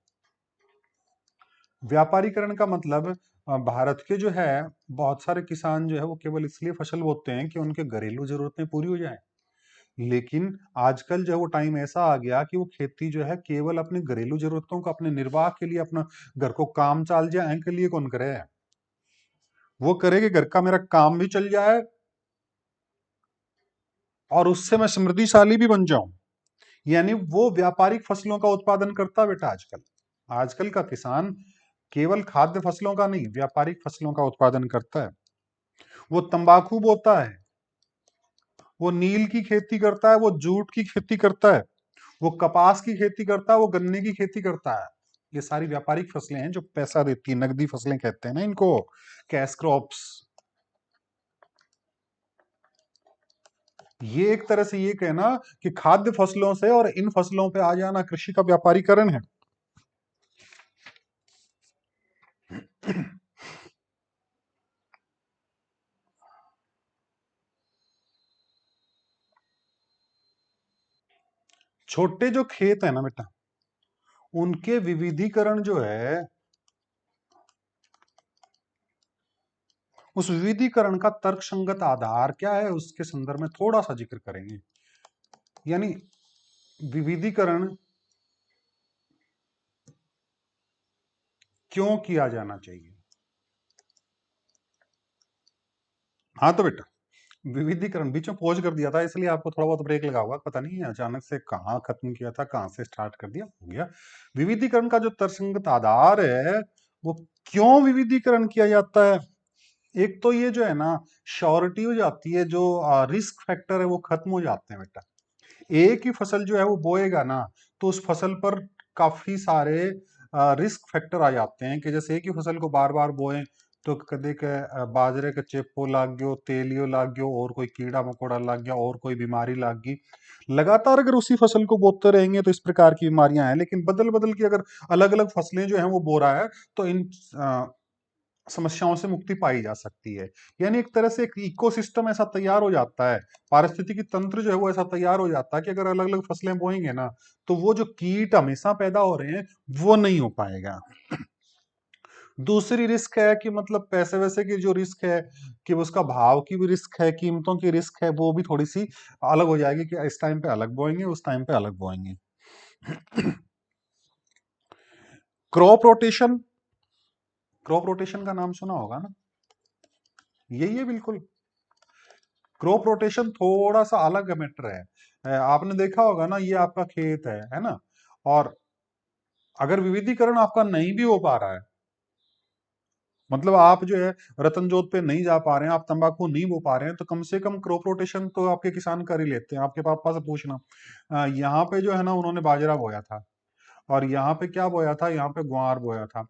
व्यापारीकरण का मतलब भारत के जो है बहुत सारे किसान जो है वो केवल इसलिए फसल बोते हैं कि उनके घरेलू जरूरतें पूरी हो जाए। लेकिन आजकल जो है वो टाइम ऐसा आ गया कि वो खेती जो है केवल अपने घरेलू जरूरतों को, अपने निर्वाह के लिए, अपना घर को काम चाल जाए के लिए कौन करे है? वो करे कि घर का मेरा काम भी चल जाए और उससे मैं समृद्धिशाली भी बन जाऊं। यानी वो व्यापारिक फसलों का उत्पादन करता बेटा आजकल। आजकल का किसान केवल खाद्य फसलों का नहीं, व्यापारिक फसलों का उत्पादन करता है। वो तंबाकू बोता है, वो नील की खेती करता है, वो जूट की खेती करता है, वो कपास की खेती करता है, वो गन्ने की खेती करता है। ये सारी व्यापारिक फसलें हैं जो पैसा देती है, नकदी फसलें कहते हैं ना इनको, कैश क्रॉप्स। ये एक तरह से ये कहना कि खाद्य फसलों से और इन फसलों पे आ जाना कृषि का व्यापारीकरण है। छोटे जो खेत है ना बेटा, उनके विविधीकरण जो है, उस विविधीकरण का तर्कसंगत आधार क्या है, उसके संदर्भ में थोड़ा सा जिक्र करेंगे। यानी विविधीकरण क्यों किया जाना चाहिए। हाँ तो बेटा, विविधीकरण बीच में पॉज कर दिया था, इसलिए आपको थोड़ा बहुत ब्रेक लगा होगा, पता नहीं अचानक से कहाँ खत्म किया था, कहाँ से स्टार्ट कर दिया, हो गया। विविधीकरण का जो तर्कसंगत आधार है, वो क्यों विविधीकरण किया जाता है। एक तो ये जो है ना, श्योरिटी हो जाती है, जो रिस्क फैक्टर है वो खत्म हो जाते हैं बेटा। एक ही फसल जो है वो बोएगा ना, तो उस फसल पर काफी सारे रिस्क फैक्टर आ जाते हैं, कि जैसे एक ही फसल को बार बार बोए तो कदे के बाजरे का चेपो लाग गयो, तेलियो लाग गयो, और कोई कीड़ा मकोड़ा लाग गया, और कोई बीमारी लाग गई। लगातार अगर उसी फसल को बोते रहेंगे तो इस प्रकार की बीमारियां हैं, लेकिन बदल बदल की अगर अलग अलग फसलें जो हैं वो बो रहा है, तो इन समस्याओं से मुक्ति पाई जा सकती है। यानी एक तरह से एक इकोसिस्टम ऐसा तैयार हो जाता है, पारिस्थितिकी तंत्र जो है वो ऐसा तैयार हो जाता है कि अगर अलग अलग फसलें बोएंगे ना, तो वो जो कीट हमेशा पैदा हो रहे हैं वो नहीं हो पाएगा। दूसरी रिस्क है कि मतलब पैसे वैसे की जो रिस्क है, कि उसका भाव की भी रिस्क है, कीमतों की रिस्क है, वो भी थोड़ी सी अलग हो जाएगी, कि इस टाइम पे अलग बोएंगे, उस टाइम पे अलग बोएंगे। क्रॉप रोटेशन, क्रॉप रोटेशन का नाम सुना होगा ना, यही है बिल्कुल। क्रॉप रोटेशन थोड़ा सा अलग मैटर है। आपने देखा होगा ना, ये आपका खेत है ना, और अगर विविधीकरण आपका नहीं भी हो पा रहा है, मतलब आप जो है रतन जोत पे नहीं जा पा रहे हैं, आप तंबाकू नहीं बो पा रहे हैं, तो कम से कम क्रॉप रोटेशन तो आपके किसान कर ही लेते हैं। आपके पापा से पूछना, यहाँ पे जो है ना उन्होंने बाजरा बोया था, और यहाँ पे क्या बोया था, यहाँ पे ग्वार बोया था,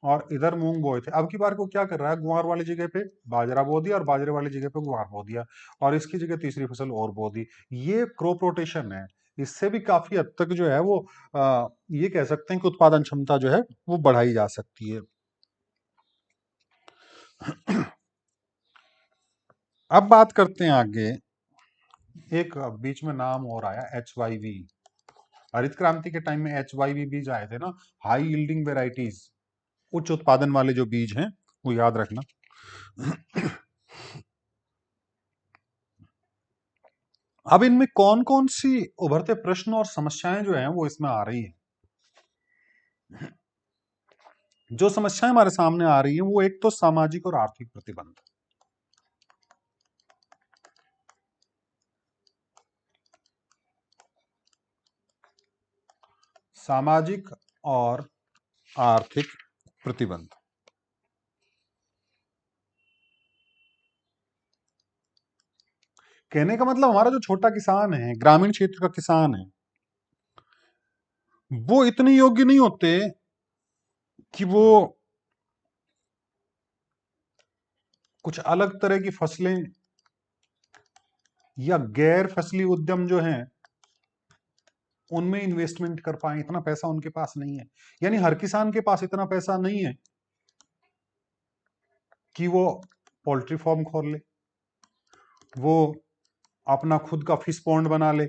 और इधर मूंग बोए थे। अब की बार को क्या कर रहा है, ग्वार वाली जगह पे बाजरा बो दिया, और बाजरे वाली जगह पे ग्वार बो दिया, और इसकी जगह तीसरी फसल और बो दी। ये क्रॉप रोटेशन है। इससे भी काफी हद तक जो है वो ये कह सकते हैं कि उत्पादन क्षमता जो है वो बढ़ाई जा सकती है। अब बात करते हैं आगे, एक बीच में नाम और आया HYV। हरित क्रांति के टाइम में HYV बीज आए थे ना, हाई यील्डिंग वेराइटीज, उच्च उत्पादन वाले जो बीज हैं वो याद रखना। अब इनमें कौन कौन सी उभरते प्रश्न और समस्याएं जो हैं वो इसमें आ रही हैं। जो समस्याएं हमारे सामने आ रही हैं, वो एक तो सामाजिक और आर्थिक प्रतिबंध। सामाजिक और आर्थिक प्रतिबंध, कहने का मतलब हमारा जो छोटा किसान है, ग्रामीण क्षेत्र का किसान है, वो इतने योग्य नहीं होते कि वो कुछ अलग तरह की फसलें या गैर फसली उद्यम जो हैं उनमें इन्वेस्टमेंट कर पाए। इतना पैसा उनके पास नहीं है। यानी हर किसान के पास इतना पैसा नहीं है कि वो पोल्ट्री फार्म खोल ले, वो अपना खुद का फिश पॉन्ड बना ले,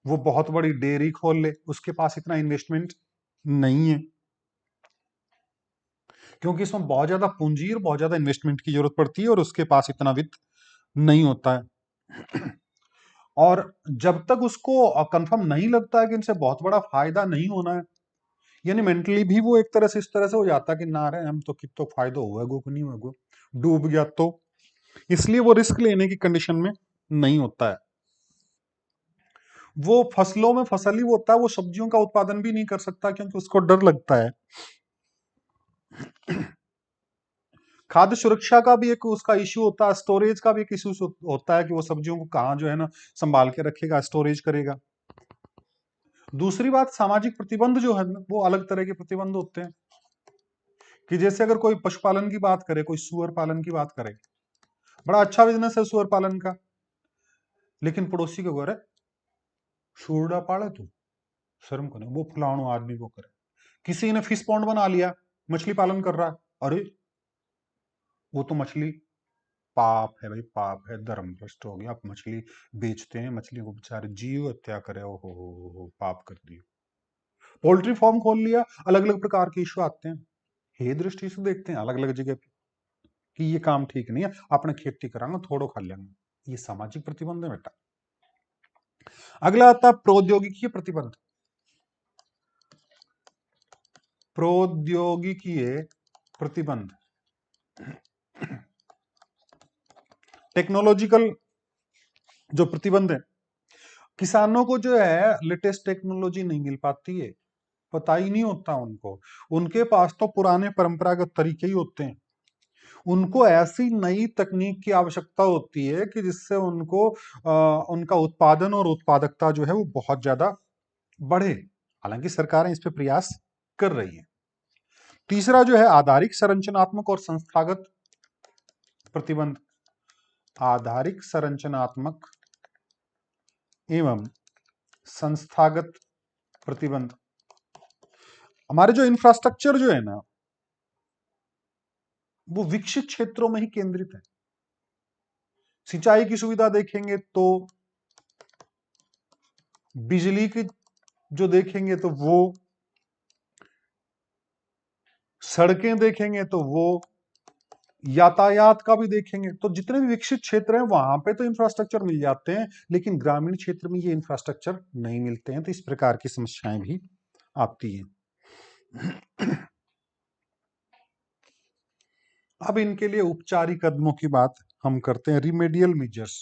वो बहुत बड़ी डेयरी खोल ले। उसके पास इतना इन्वेस्टमेंट नहीं है, क्योंकि इसमें बहुत ज्यादा पूंजी और बहुत ज्यादा इन्वेस्टमेंट की जरूरत पड़ती है, और उसके पास इतना वित्त नहीं होता है। और जब तक उसको कंफर्म नहीं लगता है कि इनसे बहुत बड़ा फायदा नहीं होना है, यानी मेंटली भी वो एक तरह से इस तरह से हो जाता है कि ना रहे हम तो कितो फायदा हुआ गो कि नहीं हुआ गो, डूब गया तो, इसलिए वो रिस्क लेने की कंडीशन में नहीं होता है। वो फसलों में फसल ही वो होता है, वो सब्जियों का उत्पादन भी नहीं कर सकता क्योंकि उसको डर लगता है। खाद्य सुरक्षा का भी एक उसका इश्यू होता है, स्टोरेज का भी एक इश्यू होता है कि वो सब्जियों को कहाँ जो है ना संभाल के रखेगा, स्टोरेज करेगा। दूसरी बात, सामाजिक प्रतिबंध जो है ना वो अलग तरह के प्रतिबंध होते हैं कि जैसे अगर कोई पशुपालन की बात करे, कोई सुअर पालन की बात करे, बड़ा अच्छा बिजनेस है सुअर पालन का, लेकिन पड़ोसी को करे सुअरडा पाले तू, शर्म को नहीं, वो फलाणु आदमी को करे। किसी ने फिश पॉन्ड बना लिया, मछली पालन कर रहा है, अरे वो तो मछली, पाप है भाई, पाप है, धर्म भ्रष्ट हो गया। आप मछली बेचते हैं, मछली को बेचारे जीव हत्या करे, ओ हो, पाप कर दिया। पोल्ट्री फार्म खोल लिया, अलग अलग प्रकार के इश्यू आते हैं। हे दृष्टि से देखते हैं अलग अलग जगह पे कि ये काम ठीक नहीं है, अपने खेती करांगा थोड़ो खा लेंगे, ये सामाजिक प्रतिबंध है बेटा। अगला आता है प्रौद्योगिकी प्रतिबंध। प्रौद्योगिकी प्रतिबंध, टेक्नोलॉजिकल जो प्रतिबंध है, किसानों को जो है लेटेस्ट टेक्नोलॉजी नहीं मिल पाती है, पता ही नहीं होता उनको। उनके पास तो पुराने परंपरागत तरीके ही होते हैं। उनको ऐसी नई तकनीक की आवश्यकता होती है कि जिससे उनको उनका उत्पादन और उत्पादकता जो है वो बहुत ज्यादा बढ़े। हालांकि सरकारें इस पे प्रयास कर रही हैं। तीसरा जो है आधारिक संरचनात्मक और संस्थागत प्रतिबंध। आधारिक संरचनात्मक एवं संस्थागत प्रतिबंध। हमारे जो इंफ्रास्ट्रक्चर जो है ना वो विकसित क्षेत्रों में ही केंद्रित है। सिंचाई की सुविधा देखेंगे तो बिजली की जो देखेंगे तो वो, सड़कें देखेंगे तो वो, यातायात का भी देखेंगे तो जितने भी विकसित क्षेत्र हैं वहां पे तो इंफ्रास्ट्रक्चर मिल जाते हैं, लेकिन ग्रामीण क्षेत्र में ये इंफ्रास्ट्रक्चर नहीं मिलते हैं, तो इस प्रकार की समस्याएं भी आती हैं। अब इनके लिए उपचारिक कदमों की बात हम करते हैं, रिमेडियल मेजर्स,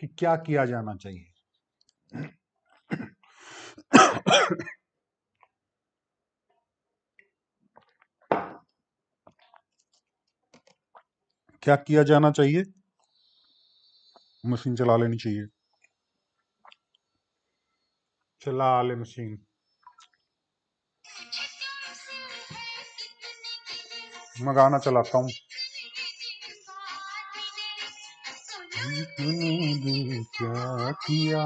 कि क्या किया जाना चाहिए। क्या किया जाना चाहिए? मशीन चला लेनी चाहिए, चला ले मशीन। मैं गाना चलाता हूँ। क्या किया,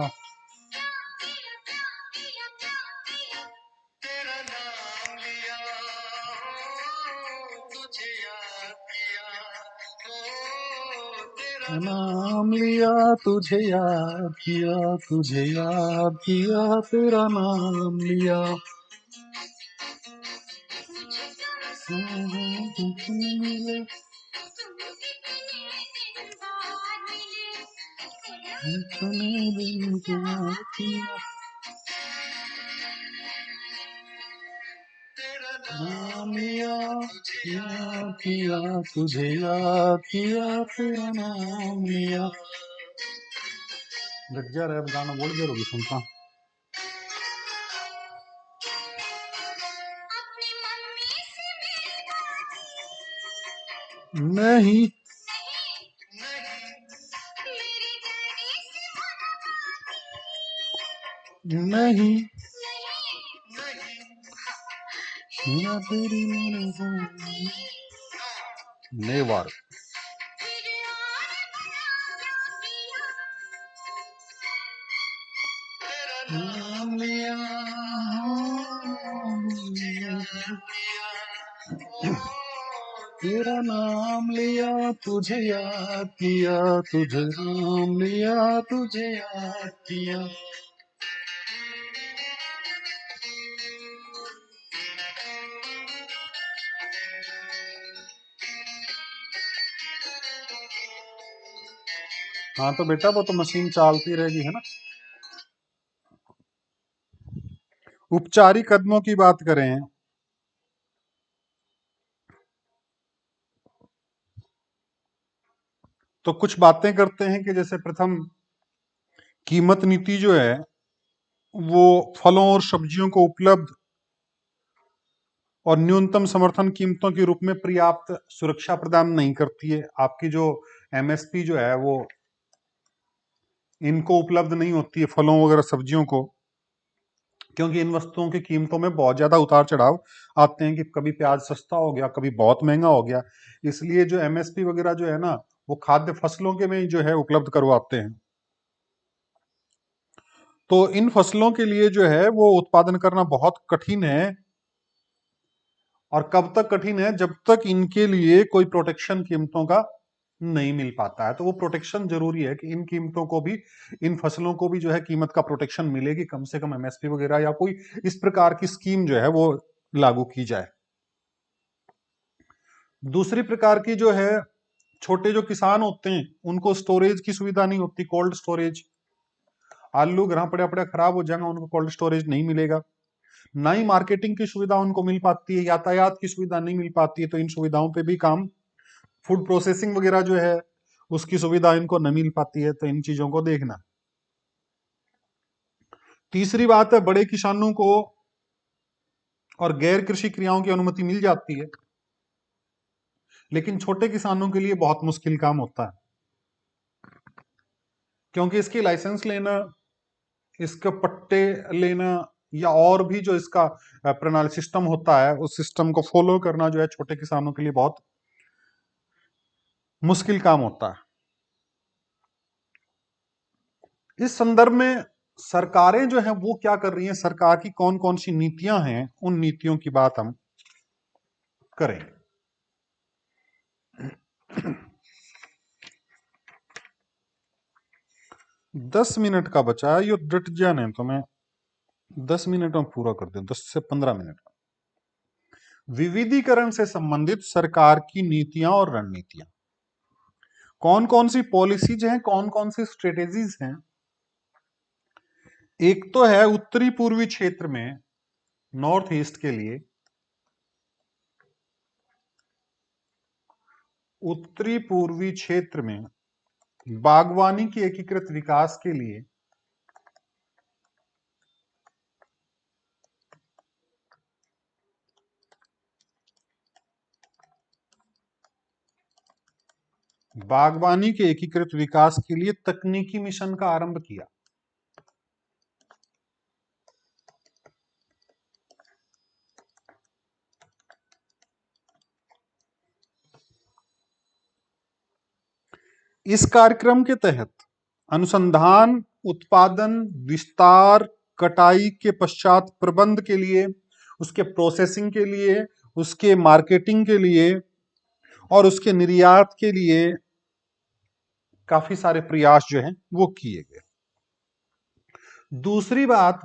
नाम लिया तुझे याद किया, तुझे याद किया, तेरा नाम लिया। मिले दिन किया, नाम लिया, याद किया, तुझे याद किया, तेरा नाम लिया। लग जा रहा है गाना, बोल देर होगी सुनता। नहीं नहीं तेरी नेवर। नाम लिया, तेरा नाम लिया, तुझे याद किया, तुझे नाम लिया, तुझे याद किया। हाँ तो बेटा वो तो मशीन चलती रहेगी, है ना। उपचारिक कदमों की बात करें तो कुछ बातें करते हैं कि जैसे प्रथम, कीमत नीति जो है वो फलों और सब्जियों को उपलब्ध और न्यूनतम समर्थन कीमतों के रूप में पर्याप्त सुरक्षा प्रदान नहीं करती है। आपकी जो एमएसपी जो है वो इनको उपलब्ध नहीं होती है, फलों वगैरह सब्जियों को, क्योंकि इन वस्तुओं की कीमतों में बहुत ज्यादा उतार चढ़ाव आते हैं कि कभी प्याज सस्ता हो गया, कभी बहुत महंगा हो गया। इसलिए जो एमएसपी वगैरह जो है ना, वो खाद्य फसलों के में ही जो है उपलब्ध करवाते हैं। तो इन फसलों के लिए जो है वो उत्पादन करना बहुत कठिन है। और कब तक कठिन है? जब तक इनके लिए कोई प्रोटेक्शन कीमतों का नहीं मिल पाता है। तो वो प्रोटेक्शन जरूरी है कि इन कीमतों को भी, इन फसलों को भी जो है कीमत का प्रोटेक्शन मिलेगी, कम से कम एमएसपी वगैरह या कोई इस प्रकार की स्कीम जो है वो लागू की जाए। दूसरी प्रकार की जो है, छोटे जो किसान होते हैं उनको स्टोरेज की सुविधा नहीं होती, कोल्ड स्टोरेज। आलू ग्रह पड़ा पड़ा खराब हो जाएगा, उनको कोल्ड स्टोरेज नहीं मिलेगा। ना ही मार्केटिंग की सुविधा उनको मिल पाती है, यातायात की सुविधा नहीं मिल पाती है। तो इन सुविधाओं पे भी काम, फूड प्रोसेसिंग वगैरह जो है उसकी सुविधा इनको न मिल पाती है। तो इन चीजों को देखना। तीसरी बात है, बड़े किसानों को और गैर कृषि क्रियाओं की अनुमति मिल जाती है, लेकिन छोटे किसानों के लिए बहुत मुश्किल काम होता है, क्योंकि इसकी लाइसेंस लेना, इसके पट्टे लेना, या और भी जो इसका प्रणाली सिस्टम होता है, उस सिस्टम को फॉलो करना जो है छोटे किसानों के लिए बहुत मुश्किल काम होता है। इस संदर्भ में सरकारें जो है वो क्या कर रही हैं, सरकार की कौन कौन सी नीतियां हैं, उन नीतियों की बात हम करें। 10 मिनट का बचा है, ये डट जाने तो मैं 10 मिनट में पूरा कर दूं, 10 से 15 मिनट। विविधीकरण से संबंधित सरकार की नीतियां और रणनीतियां, कौन कौन सी पॉलिसीज हैं, कौन कौन सी स्ट्रेटेजीज हैं। एक तो है उत्तरी पूर्वी क्षेत्र में, नॉर्थ ईस्ट के लिए, उत्तरी पूर्वी क्षेत्र में बागवानी की एकीकृत विकास के लिए बागवानी के एकीकृत विकास के लिए तकनीकी मिशन का आरंभ किया। इस कार्यक्रम के तहत अनुसंधान, उत्पादन, विस्तार, कटाई के पश्चात प्रबंध के लिए, उसके प्रोसेसिंग के लिए, उसके मार्केटिंग के लिए और उसके निर्यात के लिए काफी सारे प्रयास जो हैं वो किए गए। दूसरी बात,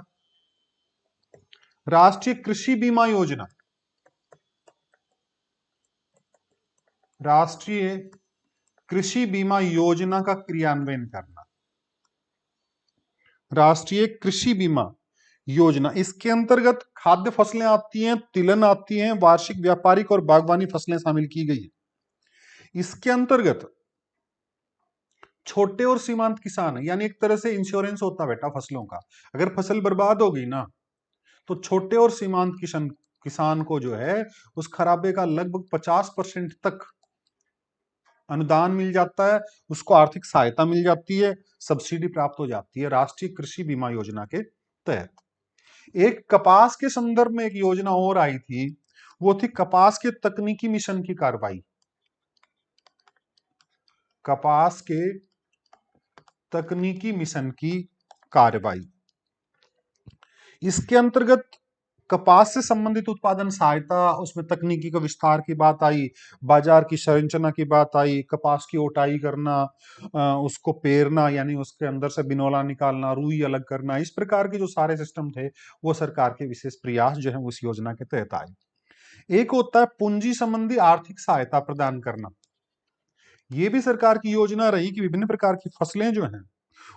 राष्ट्रीय कृषि बीमा योजना, राष्ट्रीय कृषि बीमा योजना का क्रियान्वयन करना। राष्ट्रीय कृषि बीमा योजना, इसके अंतर्गत खाद्य फसलें आती हैं, तिलहन आती हैं, वार्षिक व्यापारिक और बागवानी फसलें शामिल की गई है। इसके अंतर्गत छोटे और सीमांत किसान, यानी एक तरह से इंश्योरेंस होता बेटा फसलों का। अगर फसल बर्बाद हो गई ना, तो छोटे और सीमांत किसान किसान को जो है उस खराबे का लगभग 50% तक अनुदान मिल जाता है, उसको आर्थिक सहायता मिल जाती है, सब्सिडी प्राप्त हो जाती है राष्ट्रीय कृषि बीमा योजना के तहत। एक कपास के संदर्भ में एक योजना और आई थी, वो थी कपास के तकनीकी मिशन की कार्रवाई। कपास के तकनीकी मिशन की कार्रवाई, इसके अंतर्गत कपास से संबंधित उत्पादन सहायता, उसमें तकनीकी का विस्तार की बात आई, बाजार की संरचना की बात आई, कपास की ओटाई करना, उसको पेरना यानी उसके अंदर से बिनौला निकालना, रुई अलग करना, इस प्रकार के जो सारे सिस्टम थे वो सरकार के विशेष प्रयास जो है उस योजना के तहत आए। एक होता है पूंजी संबंधी आर्थिक सहायता प्रदान करना। ये भी सरकार की योजना रही कि विभिन्न प्रकार की फसलें जो हैं,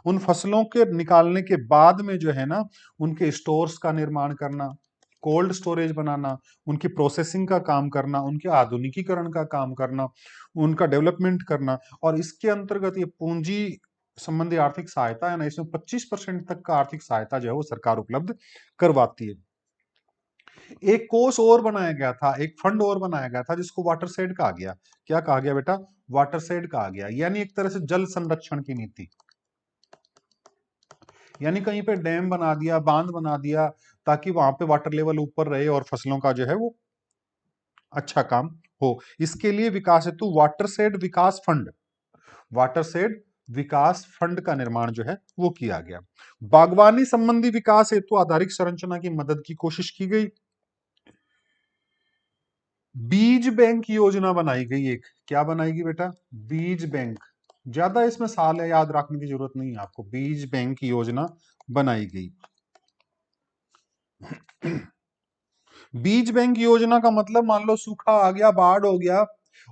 उन फसलों के निकालने के बाद में जो है ना, उनके स्टोर्स का निर्माण करना, कोल्ड स्टोरेज बनाना, उनकी प्रोसेसिंग का काम करना, उनके आधुनिकीकरण का काम करना, उनका डेवलपमेंट करना। और इसके अंतर्गत ये पूंजी संबंधी आर्थिक सहायता है ना, इसमें 25% तक का आर्थिक सहायता जो है वो सरकार उपलब्ध करवाती है। एक कोष और बनाया गया था, एक फंड और बनाया गया था जिसको वाटरशेड कहा गया। क्या कहा गया बेटा? वाटरशेड कहा गया, यानी एक तरह से जल संरक्षण की नीति। यानी कहीं पे डैम बना दिया, बांध बना दिया, ताकि वहां पे वाटर लेवल ऊपर रहे और फसलों का जो है वो अच्छा काम हो। इसके लिए विकास हेतु वाटरशेड विकास फंड, वाटरशेड विकास फंड का निर्माण जो है वो किया गया। बागवानी संबंधी विकास हेतु आधारिक संरचना की मदद की कोशिश की गई। बीज बैंक योजना बनाई गई एक। क्या बनाएगी बेटा? बीज बैंक। ज्यादा इसमें साल है याद रखने की जरूरत नहीं है आपको। बीज बैंक योजना बनाई गई। बीज बैंक योजना का मतलब, मान लो सूखा आ गया, बाढ़ हो गया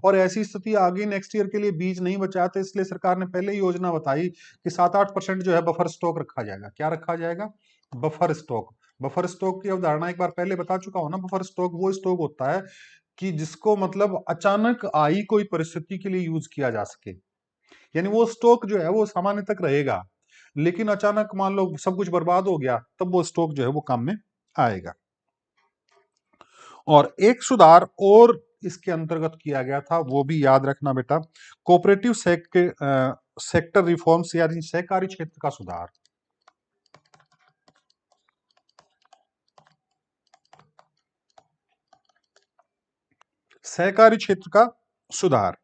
और ऐसी स्थिति आ गई, नेक्स्ट ईयर के लिए बीज नहीं बचा, तो इसलिए सरकार ने पहले ही योजना बताई कि 7-8% जो है बफर स्टॉक रखा जाएगा। क्या रखा जाएगा? Buffer stock. बफर स्टॉक की अवधारणा एक बार पहले बता चुका हूं ना। बफर स्टॉक वो स्टॉक होता है कि जिसको मतलब अचानक आई कोई परिस्थिति के लिए यूज किया जा सके। यानी वो स्टॉक जो है वो सामान्य तक रहेगा, लेकिन अचानक मान लो सब कुछ बर्बाद हो गया, तब वो स्टॉक जो है वो काम में आएगा। और एक सुधार और इसके अंतर्गत किया गया था, वो भी याद रखना बेटा, कोऑपरेटिव सेक्टर रिफॉर्म्स, यानी सहकारी क्षेत्र का सुधार। सहकारी क्षेत्र का सुधार।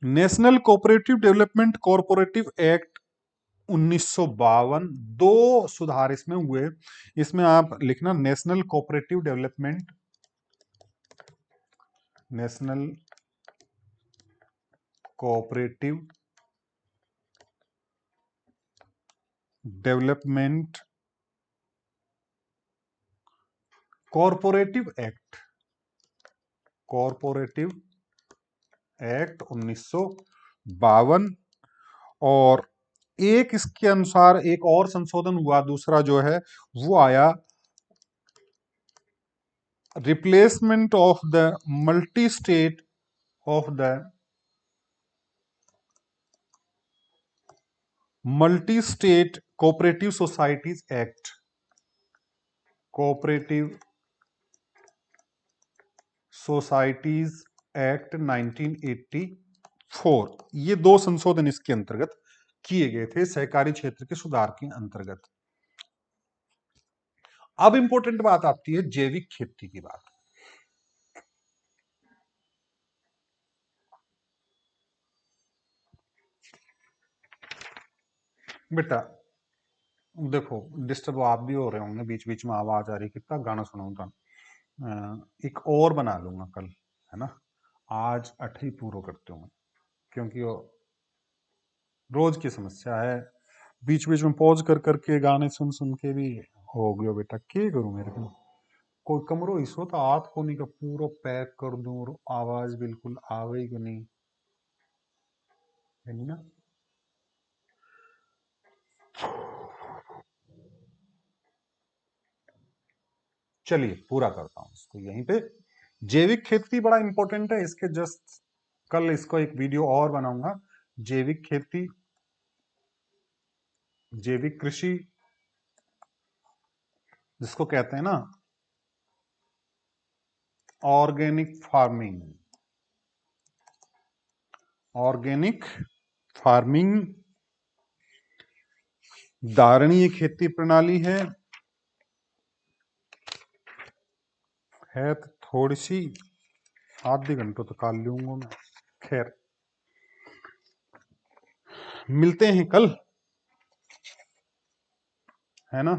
National cooperative development corporative act 1952, दो सुधार इसमें हुए। इसमें आप लिखना national cooperative development, national cooperative development corporative act, corporative act 1952। और एक इसके अनुसार एक और संशोधन हुआ, दूसरा जो है वो आया, replacement of the multi state of the multi state cooperative societies act, cooperative societies act 1984। ये दो संशोधन इसके अंतर्गत किए गए थे, सहकारी क्षेत्र के सुधार के अंतर्गत। अब इंपॉर्टेंट बात आती है जैविक खेती की बात। बेटा देखो, डिस्टर्ब आप भी हो रहे होंगे, बीच बीच में आवाज आ रही, कितना गाना सुनाऊं था। एक और बना लूंगा कल, है ना। आज 8 ही पूरा करते हूँ, क्योंकि वो रोज की समस्या है। बीच बीच में पॉज कर करके गाने सुन सुन के भी हो गयो बेटा। क्या करूं मेरे को, कोई कमरो हिस्सो तो हाथ कोनी का पूरा पैक कर दूं और आवाज बिल्कुल आ गई कि नहीं, है ना। चलिए पूरा करता हूं इसको यहीं पे। जैविक खेती बड़ा इंपॉर्टेंट है, इसके जस्ट कल इसको एक वीडियो और बनाऊंगा। जैविक खेती, जैविक कृषि जिसको कहते हैं ना, ऑर्गेनिक फार्मिंग, ऑर्गेनिक फार्मिंग धारणीय खेती प्रणाली है तो थोड़ी सी, आधे घंटे तो काट लूंगा मैं। खैर, मिलते हैं कल, है ना।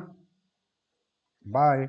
बाय।